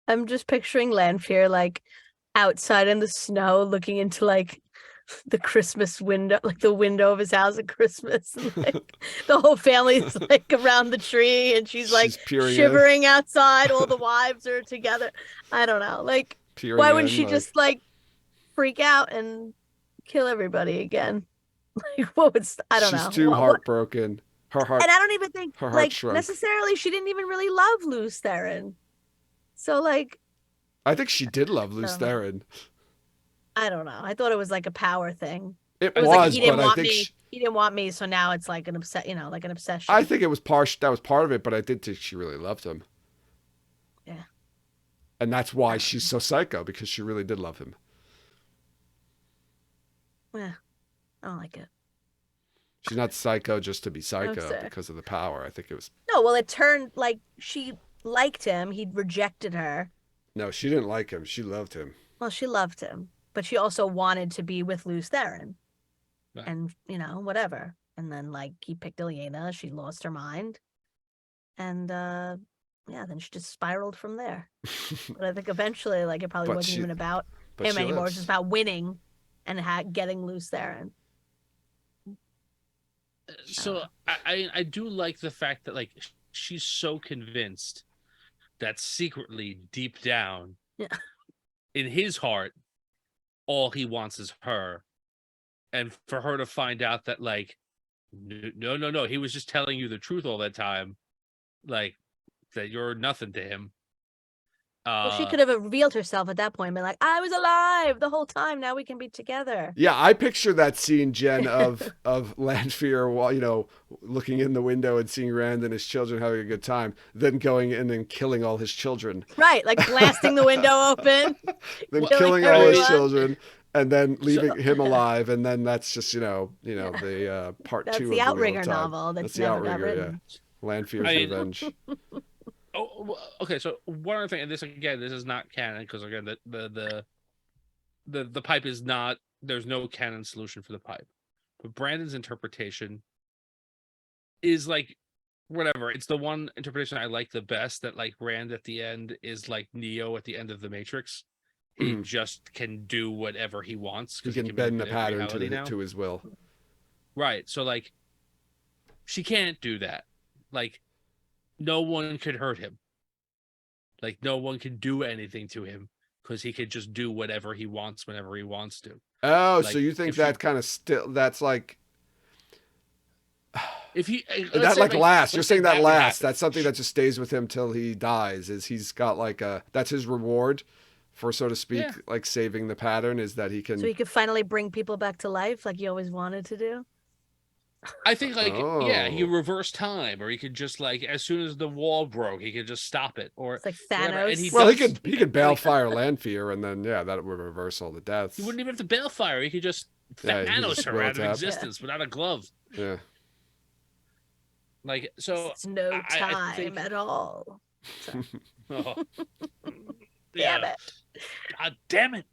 I'm just picturing Lanfear like outside in the snow, looking into like the Christmas window, like the window of his house at Christmas, and like the whole family's like around the tree, and she's like shivering outside. All the wives are together. I don't know, like why wouldn't she just like freak out and kill everybody again? Like what would I don't know. She's too heartbroken. Her heart, and I don't even think like shrunk. Necessarily she didn't even really love Lews Therin. So like, I think she did love Lews Therin. I don't know. I thought it was like a power thing. It was like he didn't but want I think me. He didn't want me, so now it's like an like an obsession. I think it was that was part of it, but I did think she really loved him. Yeah. And that's why she's so psycho, because she really did love him. Yeah. I don't like it. She's not psycho just to be psycho because of the power. I think it was. No, well, it turned like she liked him. He'd rejected her. No, she didn't like him. She loved him. Well, she loved him, but she also wanted to be with Lews Therin. Right. And, whatever. And then, like, he picked Ilyena. She lost her mind. And yeah, then she just spiraled from there. But I think eventually, like, it probably But wasn't she- even about but him she anymore. It was just lives. about winning and getting loose there. And So I do like the fact that like she's so convinced that secretly deep down yeah, in his heart, all he wants is her. And for her to find out that like no, he was just telling you the truth all that time, like that you're nothing to him. well, she could have revealed herself at that point and been like, "I was alive the whole time. Now we can be together." Yeah, I picture that scene, Jen, of Lanfear while looking in the window and seeing Rand and his children having a good time, then going in and killing all his children. Right, like blasting the window open, Then killing killing all his everyone. children, and then So- leaving him alive, and then that's just the part That's two the of the Wheel Outrigger of Time. novel That's that's the never got Outrigger, yeah. written. Lanfear's I mean- Revenge. Oh, well, okay. So one other thing, and this is not canon because again, the pipe is not. There's no canon solution for the pipe, but Brandon's interpretation is like whatever. It's the one interpretation I like the best. That like Rand at the end is like Neo at the end of the Matrix. He just can do whatever he wants He because can bend the manipulate pattern reality now. to his will. Right. So like, she can't do that. Like, no one could hurt him. Like, no one can do anything to him because he could just do whatever he wants whenever he wants to. Oh, Like, so you think if that kind of that's like If he that like last? You're let's say saying that would last? happen. That's something that just stays with him till he dies. Is he's got like that's his reward for, so to speak, Yeah. like saving the pattern, is that he can. So he could finally bring people back to life like he always wanted to do. I think like yeah, he Oh. reverse time, or he could just like as soon as the wall broke, he could just stop it, or It's like whatever. Thanos. And he Well, does, he could bail like, fire Lanfear, and then that would reverse all the deaths. He wouldn't even have to bail fire. He could just Yeah, he Thanos just her will out of tap. existence without a glove. Yeah. Like so, It's no I time think- at all. Oh. Damn Yeah. it. God damn it.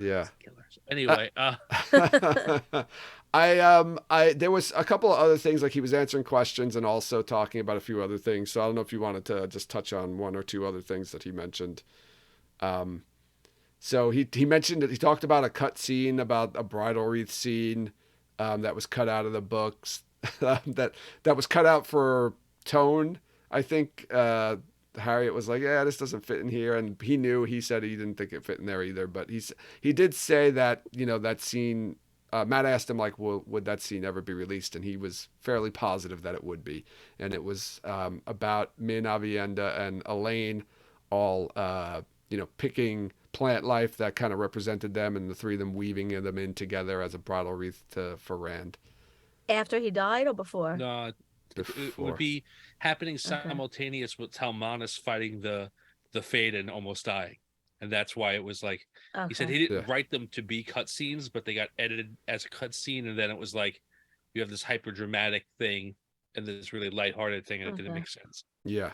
Yeah. Killers. Anyway, I there was a couple of other things, like he was answering questions and also talking about a few other things. So I don't know if you wanted to just touch on one or two other things that he mentioned. So he mentioned that he talked about a cut scene, about a bridal wreath scene that was cut out of the books, that was cut out for tone. I think Harriet was like, yeah, this doesn't fit in here, and he said he didn't think it fit in there either. But he did say that that scene. Matt asked him, like, well, would that scene ever be released? And he was fairly positive that it would be. And it was about Min, Avienda, and Elaine all, picking plant life that kind of represented them, and the three of them weaving them in together as a bridal wreath for Rand. After he died or before? no, it Before. would be happening simultaneous with Talmanis fighting the Fade and almost dying, and that's why it was like he said he didn't write them to be cutscenes, but they got edited as a cutscene, and then it was like you have this hyper dramatic thing and this really lighthearted thing, and it didn't make sense. Yeah.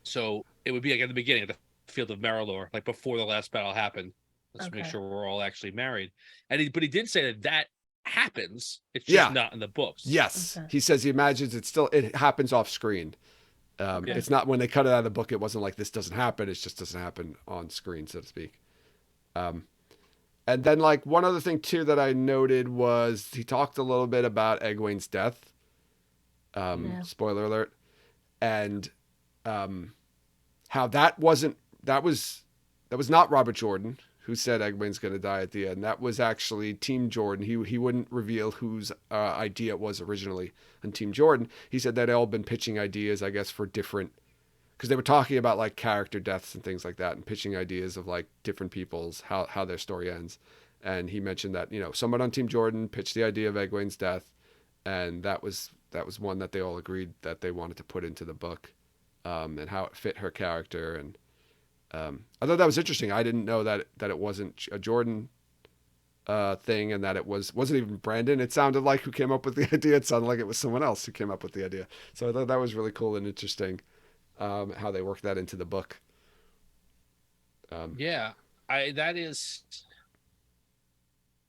So it would be like at the beginning of the Field of Marilor, like before the last battle happened. Let's make sure we're all actually married. But he did say that happens. It's just not in the books. Yes. He says he imagines it happens off screen. It's not, when they cut it out of the book, it wasn't like this doesn't happen. It just doesn't happen on screen, so to speak. And then, like, one other thing too that I noted was he talked a little bit about Egwene's death. Spoiler alert. And how that was not Robert Jordan who said Egwene's going to die at the end. That was actually Team Jordan. He wouldn't reveal whose idea it was originally on Team Jordan. He said they'd all been pitching ideas, I guess, for different, because they were talking about like character deaths and things like that, and pitching ideas of like different people's how their story ends. And he mentioned that someone on Team Jordan pitched the idea of Egwene's death, and that was one that they all agreed that they wanted to put into the book, and how it fit her character. And I thought that was interesting. I didn't know that it wasn't a Jordan thing, and that it wasn't even Brandon. It sounded like who came up with the idea. It sounded like it was someone else who came up with the idea. So I thought that was really cool and interesting, how they worked that into the book.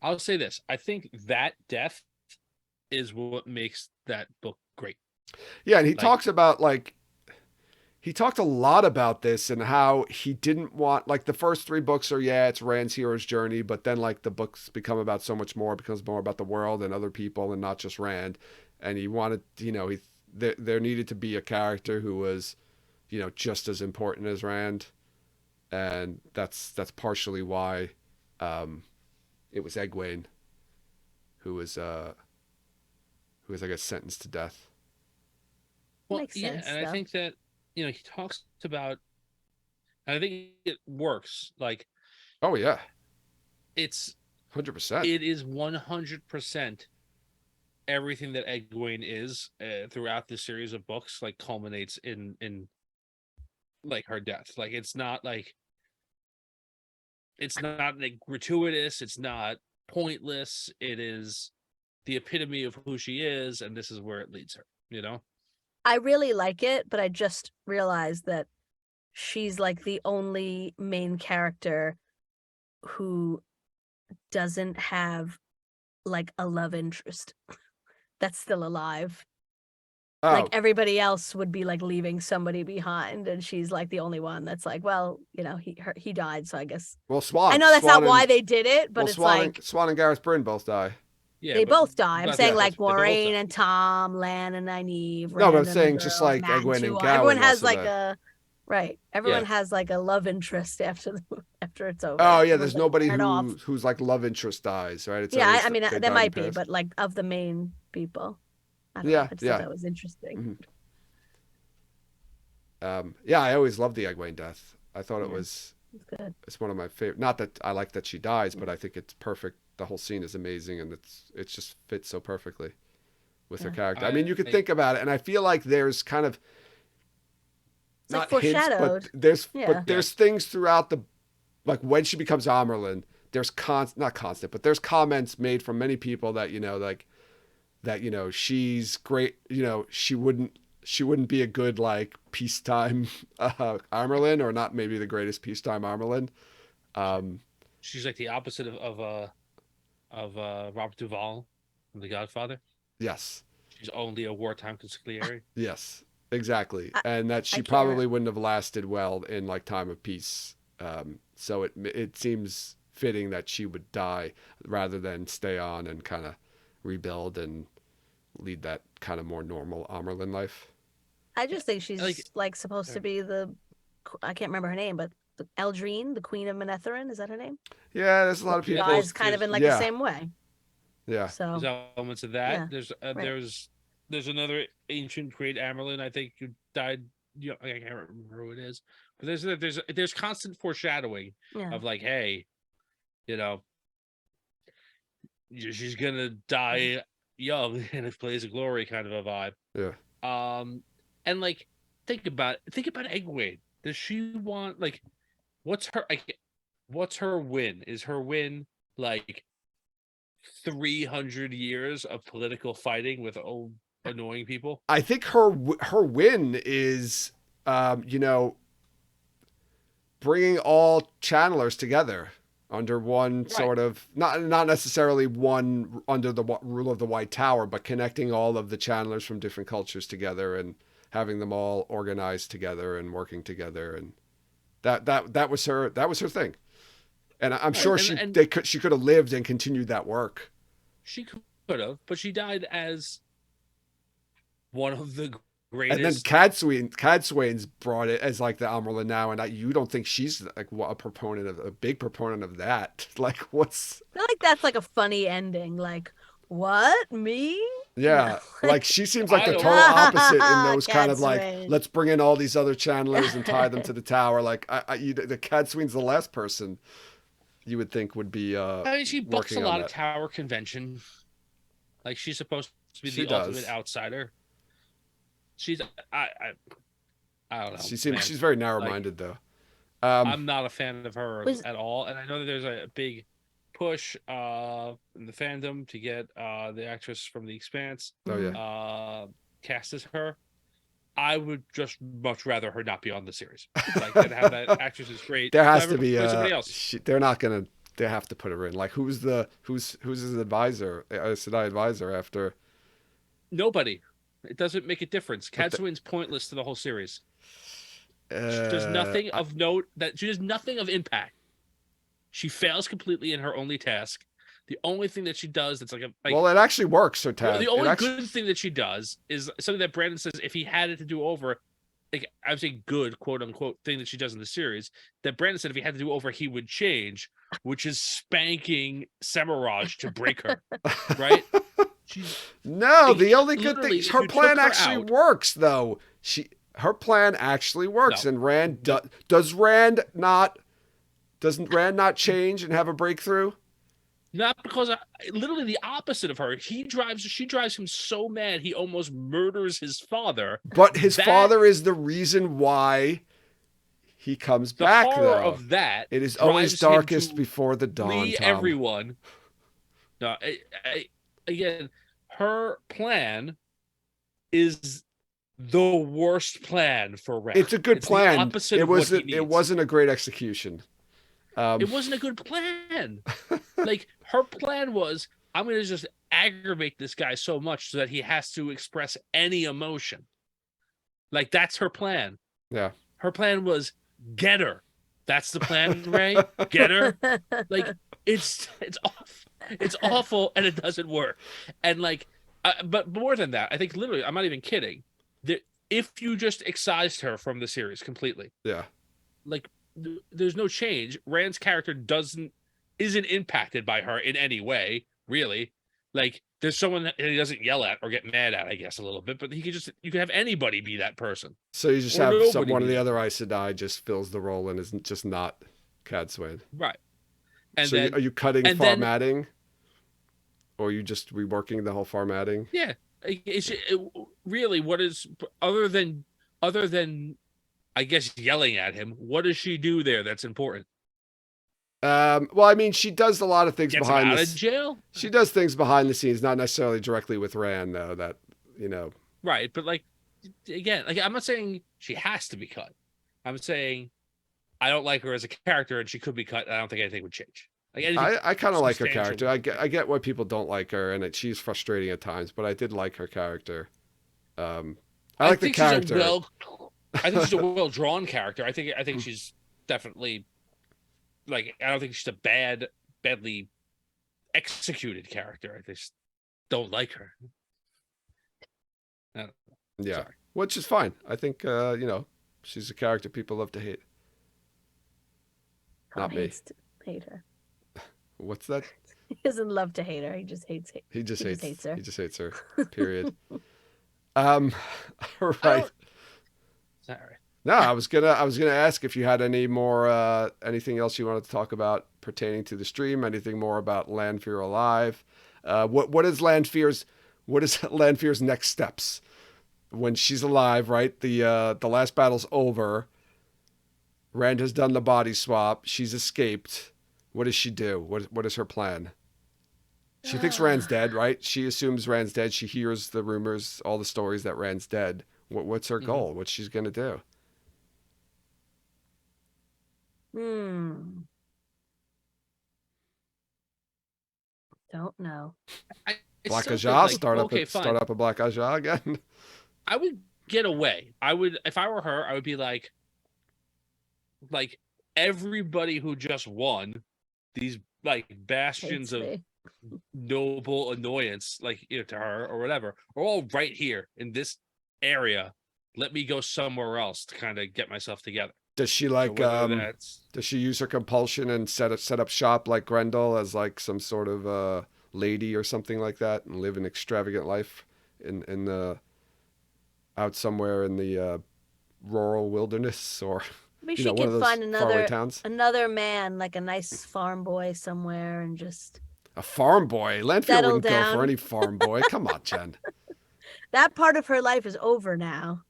I'll say this. I think that death is what makes that book great. Yeah, and he Like, talks about like he talked a lot about this and how he didn't want like the first three books are it's Rand's hero's journey, but then like the books become about so much more, becomes more about the world and other people and not just Rand. And he wanted, there needed to be a character who was, just as important as Rand, and that's partially why it was Egwene who was I guess sentenced to death. well, Makes yeah, sense and I though. think that he talks about. I think it works. Like Oh yeah, it's 100%. it is 100% everything that Egwene is throughout this series of books. Like culminates in like her death. Like it's not like gratuitous. It's not pointless. It is the epitome of who she is, and this is where it leads her. I really like it, but I just realized that she's like the only main character who doesn't have like a love interest that's still alive. Like Oh, everybody else would be like leaving somebody behind, and she's like the only one that's like, well, he died, so I guess well, I Swan, know that's not Swan why and they did it, well, but it's like Swan and Gareth Bryn both die. Yeah, they but both die. I'm but saying Yeah. like they both Moraine die. and Tom, Lan and Nynaeve, No, but I'm Rand and the saying just girls, like Matt and Egwene and Tuon. Everyone Gawain has also like die. a right. Yeah, Everyone has like a love interest after it's over. Oh yeah, Everyone's there's like nobody paired off. whose like love interest dies, right? It's Yeah, always I mean they there died in might be, pairs. but like of the main people, I don't know. Yeah, I just thought yeah, that was interesting. hmm yeah. I always loved the Egwene death. I thought Yeah, it's good. it's one of my favorite. Not that I like that she dies, but I think it's perfect. The whole scene is amazing, and it just fits so perfectly with her Yeah, character. I mean, I, you could I think about it, and I feel like there's kind of it's like not hints, foreshadowed. Yeah, but there's yes, things throughout the like when she becomes Amerlin. There's not constant, but there's comments made from many people that like that she's great. She wouldn't be a good like peacetime Amerlin, or not maybe the greatest peacetime Amerlin. Um, she's like the opposite of Robert Duvall from The Godfather. yes, She's only a wartime consigliere. yes, exactly, I, and that I she can't. probably wouldn't have lasted well in like time of peace. So it seems fitting that she would die rather than stay on and kind of rebuild and lead that kind of more normal Amerlin life. I just think Like, she's like supposed to be I can't remember her name, but the Eldrine, the Queen of Manetheren, is that her name? Yeah, there's a lot But of she yeah, people. dies kind of in like the Yeah, same way. yeah. there's So elements of that. yeah, right. There's another ancient great Amerlin, I think, who died. I can't remember who it is, but there's constant foreshadowing Yeah. of like, hey, you know, she's gonna die young in a blaze of glory kind of a vibe. Yeah. And like think about Egwene. Does she want like what's her win? Is her win like 300 years of political fighting with old annoying people? I think her win is, um, you know, bringing all channelers together under one Right. sort of not necessarily one under the rule of the White Tower, but connecting all of the channelers from different cultures together and having them all organized together and working together, and that was her thing. And I'm Right. sure And she could have lived and continued that work. she could have, but she died as one of the And then greatest. Cad Swain's brought it as like the Amerlin now, and you don't think she's like a big proponent of that? Like, what's I feel like that's like a funny ending. Like, what? Me? No. yeah, like she seems like I the don't total opposite in those kind Cat of like Swain. let's bring in all these other channelers and tie them to the tower. Like, the Cad Swain's the last person you would think would be I mean, she books a working on lot of that. tower convention. Like she's supposed to be She the ultimate does. outsider. She's I don't know, man. She's very Like narrow-minded though. Um, I'm not a fan of her Was at all, and I know that there's a big push in the fandom to get the actress from The Expanse oh yeah, cast as her. I would just much rather her not be on the series. Like that have that actress is great. there has Have to her be play somebody else. they're not gonna they have to put her in. Like, who's his advisor, Sedai advisor after? Nobody. It doesn't make a difference. Cadsuane's pointless to the whole series. She does nothing of note. She does nothing of impact. She fails completely in her only task. The only thing that she does that's well, it actually works. Her task. The only good thing that she does is something that Brandon says if he had it to do over, like I would say good quote unquote thing that she does in the series that Brandon said if he had to do over he would change, which is spanking Semiraj to break her. Right? The only good thing her plan actually works though. Her plan actually works, and Rand doesn't Rand not change and have a breakthrough? Not because literally the opposite of her. She drives him so mad he almost murders his father. But his father is the reason why he comes back. The horror of that. It is always darkest before the dawn. Everyone. No, again, her plan is the worst plan for Rand. It's a good plan. It wasn't a great execution. It wasn't a good plan. Like her plan was, I'm going to just aggravate this guy so much so that he has to express any emotion. Like that's her plan. Yeah. Her plan was get her. That's the plan, Ray. Get her. Like it's awful, and it doesn't work. And like, but more than that, I think literally, I'm not even kidding. That if you just excised her from the series completely, like there's no change. Rand's character isn't impacted by her in any way, really. Like there's someone that he doesn't yell at or get mad at, I guess, a little bit, but you can have anybody be that person. So you just have one of the other Aes Sedai just fills the role and is just not Cadsuane. Right. And so are you cutting formatting? Or are you just reworking the whole formatting? Yeah. Really, what is other than I guess yelling at him, what does she do there that's important? Well, I mean, she does a lot of things behind out of jail. She does things behind the scenes, not necessarily directly with Rand, though. That right? But like, again, like I'm not saying she has to be cut. I'm saying I don't like her as a character, and she could be cut. I don't think anything would change. Like, I kind of like her character. I get why people don't like her, and she's frustrating at times. But I did like her character. I like the character. I think she's a well drawn character. I think she's definitely. Like, I don't think she's a badly executed character. I just don't like her. Yeah, sorry. Which is fine. I think, she's a character people love to hate. Not me. Hate her. What's that? He doesn't love to hate her. He just hates her. He just hates her. He just hates her. Period. All right. Sorry. No, I was gonna ask if you had any more anything else you wanted to talk about pertaining to the stream, anything more about Lanfear Alive. What is Lanfear's next steps when she's alive, right? The last battle's over. Rand has done the body swap. She's escaped. What does she do? What is her plan? She thinks Rand's dead, right? She assumes Rand's dead. She hears the rumors, all the stories that Rand's dead. What's her goal? What's she's gonna do? Don't know. Black Ajah? Start up a Black Ajah again? I would get away. If I were her, I would be like everybody who just won these like bastions of noble annoyance, to her or whatever, are all right here in this area. Let me go somewhere else to kind of get myself together. Does she does she use her compulsion and set up shop like Grendel as like some sort of lady or something like that and live an extravagant life in the out somewhere in the rural wilderness or maybe she could find another man, like a nice farm boy somewhere and just a farm boy. Lanfear wouldn't go for any farm boy. Come on, Jen. That part of her life is over now.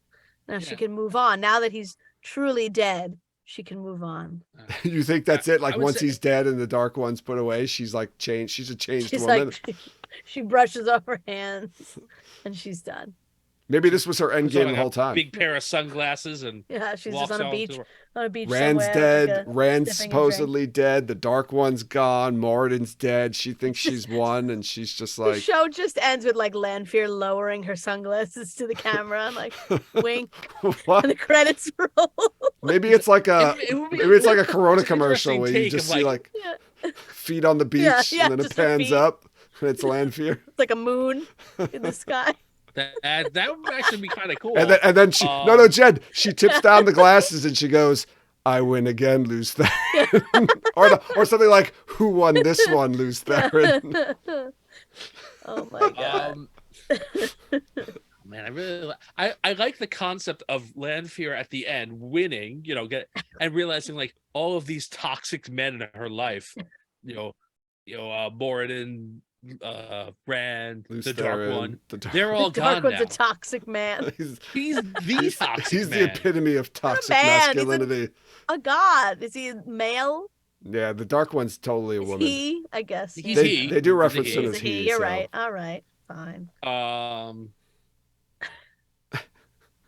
Now she can move on. Now that he's truly dead, she can move on. You think that's it? Like once he's dead and the Dark One's put away, she's like changed. She's a changed woman. She brushes off her hands and she's done. Maybe this was her end Puts on, game the like, a whole time. big pair of sunglasses and Yeah, she's just walks on a out beach, to her. Rand's somewhere, dead. like Rand's sipping a drink. supposedly dead. The Dark One's gone. Moradin's dead. She thinks she's won, and she's just The like, show just ends with like Lanfear lowering her sunglasses to the camera and like wink, what? and the credits roll. Maybe it's like a It would be- maybe it's like a Corona it's an commercial interesting where you take just of, see like- like Yeah, feet on the beach, yeah, and then it just her pans feet. up, and it's Lanfear. it's like a moon in the sky. That would actually be kind of cool. And then she no, Jed, she tips down the glasses and she goes, I win again, lose Theron. or something like, who won this one, lose Theron. Oh my god. Man, I like the concept of Lanfear at the end winning, and realizing like all of these toxic men in her life, Moradin, Rand, Lose the Theron, Dark One, the Dark- they're all The Dark gone One's now. a toxic man. He's the toxic He's man. the epitome of toxic man. He's a- masculinity. A god. Is he male? Yeah, the Dark One's totally a Is woman. he? I guess. He's yeah. he. They do He's a reference he. him He's as a he. he. You're so. right. All right. Fine.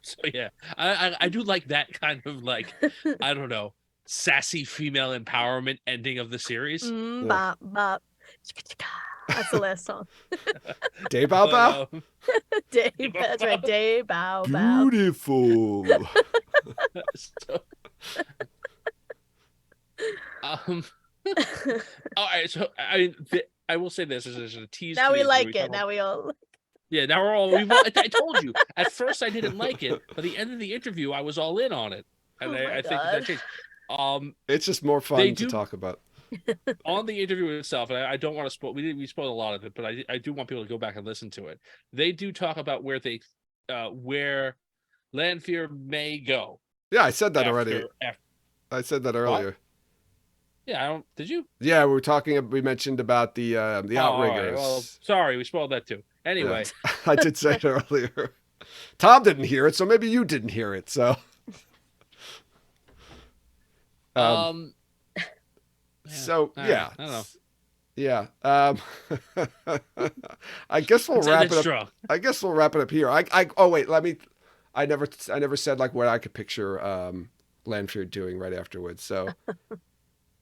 So yeah, I do like that kind of like, I don't know, sassy female empowerment ending of the series. Mm, bop, bop. That's the last song. Day Bow Bow? Day, that's right. Day, bow, bow. Beautiful. So, all right. So I will say this as a tease. Now for we the like interview. it. Now we all. Yeah, now we're all. I told you at first I didn't like it, but the end of the interview I was all in on it, and Oh my I think that changed. It's just more fun They to do- talk about. On the interview itself, and I don't want to spoil. We spoiled a lot of it, but I do want people to go back and listen to it. They do talk about where Lanfear may go. Yeah, I said that already. after- I said that earlier. Yeah, I don't. Did you? Yeah, we mentioned about the Oh, all right. Outriggers. Well, sorry, we spoiled that too. Anyway, I did say it earlier. Tom didn't hear it, so maybe you didn't hear it. So, so all yeah, right, I don't know. yeah. I guess we'll Let's wrap end it it up. strong. I guess we'll wrap it up here. Oh wait, I never said like what I could picture Lanfear doing right afterwards. So,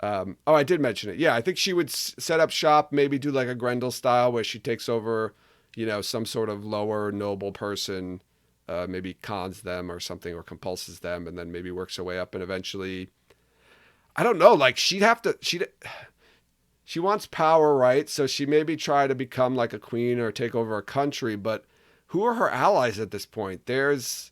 I did mention it. Yeah, I think she would set up shop, maybe do like a Grendel style where she takes over, some sort of lower noble person, maybe cons them or something or compulses them, and then maybe works her way up and eventually, I don't know, like she wants power, right? So she maybe try to become like a queen or take over a country, but who are her allies at this point? That's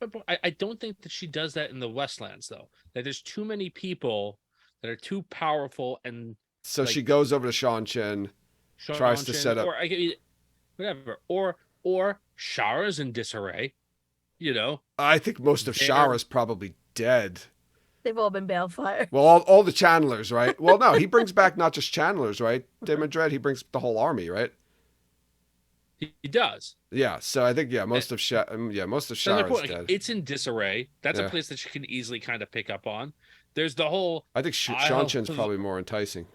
my point. I don't think that she does that in the Westlands though. That there's too many people that are too powerful, and So like, she goes over to Sean Chen, tries to set up, or whatever, or Shara's in disarray. I think most of They're- Shara's probably dead. They've all been balefire. Well, all the channelers, right? Well, no, he brings back not just channelers, right? Damon Dread, he brings the whole army, right? He does. Yeah, so I think most of That's my Shara's point. dead. Like, it's in disarray. That's Yeah. a place that you can easily kind of pick up on. There's the whole. I think Sean Chen's probably more enticing.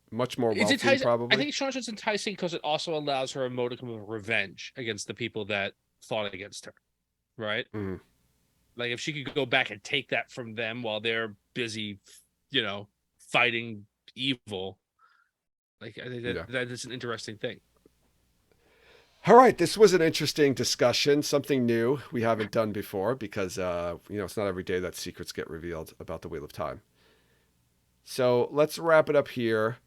Much more It's wealthy, enticing. probably. I think Sean Chen's enticing because it also allows her a modicum of revenge against the people that fought against her, right? Mhm. Like if she could go back and take that from them while they're busy, fighting evil. Like I think that is an interesting thing. All right, this was an interesting discussion, something new we haven't done before because, it's not every day that secrets get revealed about the Wheel of Time. So let's wrap it up here.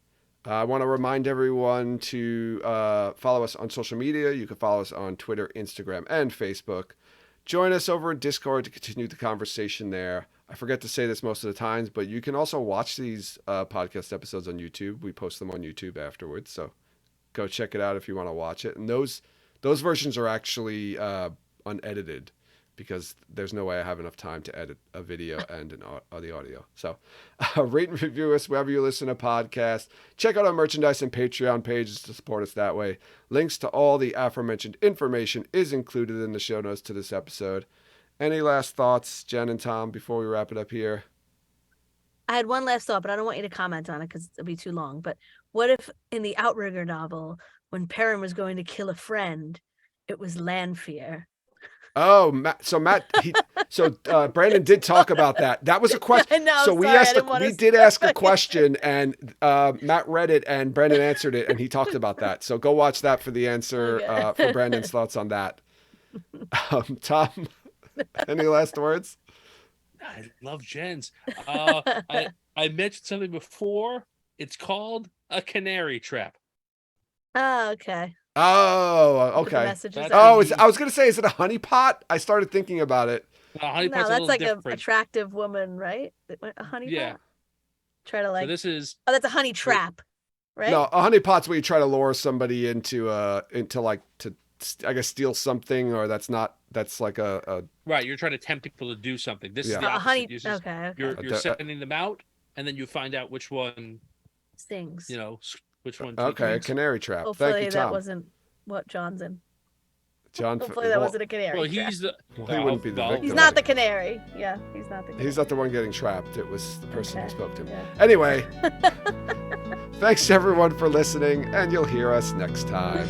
I want to remind everyone to follow us on social media. You can follow us on Twitter, Instagram, and Facebook. Join us over in Discord to continue the conversation there. I forget to say this most of the times, but you can also watch these podcast episodes on YouTube. We post them on YouTube afterwards, so go check it out if you want to watch it. And those versions are actually unedited because there's no way I have enough time to edit a video and the audio. So rate and review us wherever you listen to podcasts. Check out our merchandise and Patreon pages to support us that way. Links to all the aforementioned information is included in the show notes to this episode. Any last thoughts, Jen and Tom, before we wrap it up here? I had one last thought, but I don't want you to comment on it because it'll be too long. But what if in the Outrigger novel, when Perrin was going to kill a friend, it was Lanfear? Oh, Brandon did talk about that. That was a question. No, so we sorry, I asked, didn't wanna we did ask a question, and Matt read it, and Brandon answered it, and he talked about that. So go watch that for the answer for Brandon's thoughts on that. Tom, any last words? I love Jen's. I mentioned something before. It's called a canary trap. Oh, okay. Oh, Put the okay. messages Oh, out. I was gonna say, is it a honeypot? I started thinking about it. Honeypot's No, a that's little like an different. attractive woman, right? A honey Yeah. pot? Try to So like. this is Oh, that's a honey trap, right? No, a honeypot's where you try to lure somebody into like to, I guess, steal something, or that's like a right. You're trying to tempt people to do something. This is Yeah. the A opposite. honey. This is- Okay. You're sending them out, and then you find out which one, Stings. which one. okay, a tweaks. canary trap. Hopefully Thank you, that Tom. wasn't what John's in. John. Hopefully that wasn't a canary. Well, trap. he's the. Well, he wouldn't be the well, victim. He's not the canary. Yeah, he's not the canary. He's not the one getting trapped. It was the person who Okay, spoke to him. yeah. Anyway, thanks everyone for listening, and you'll hear us next time.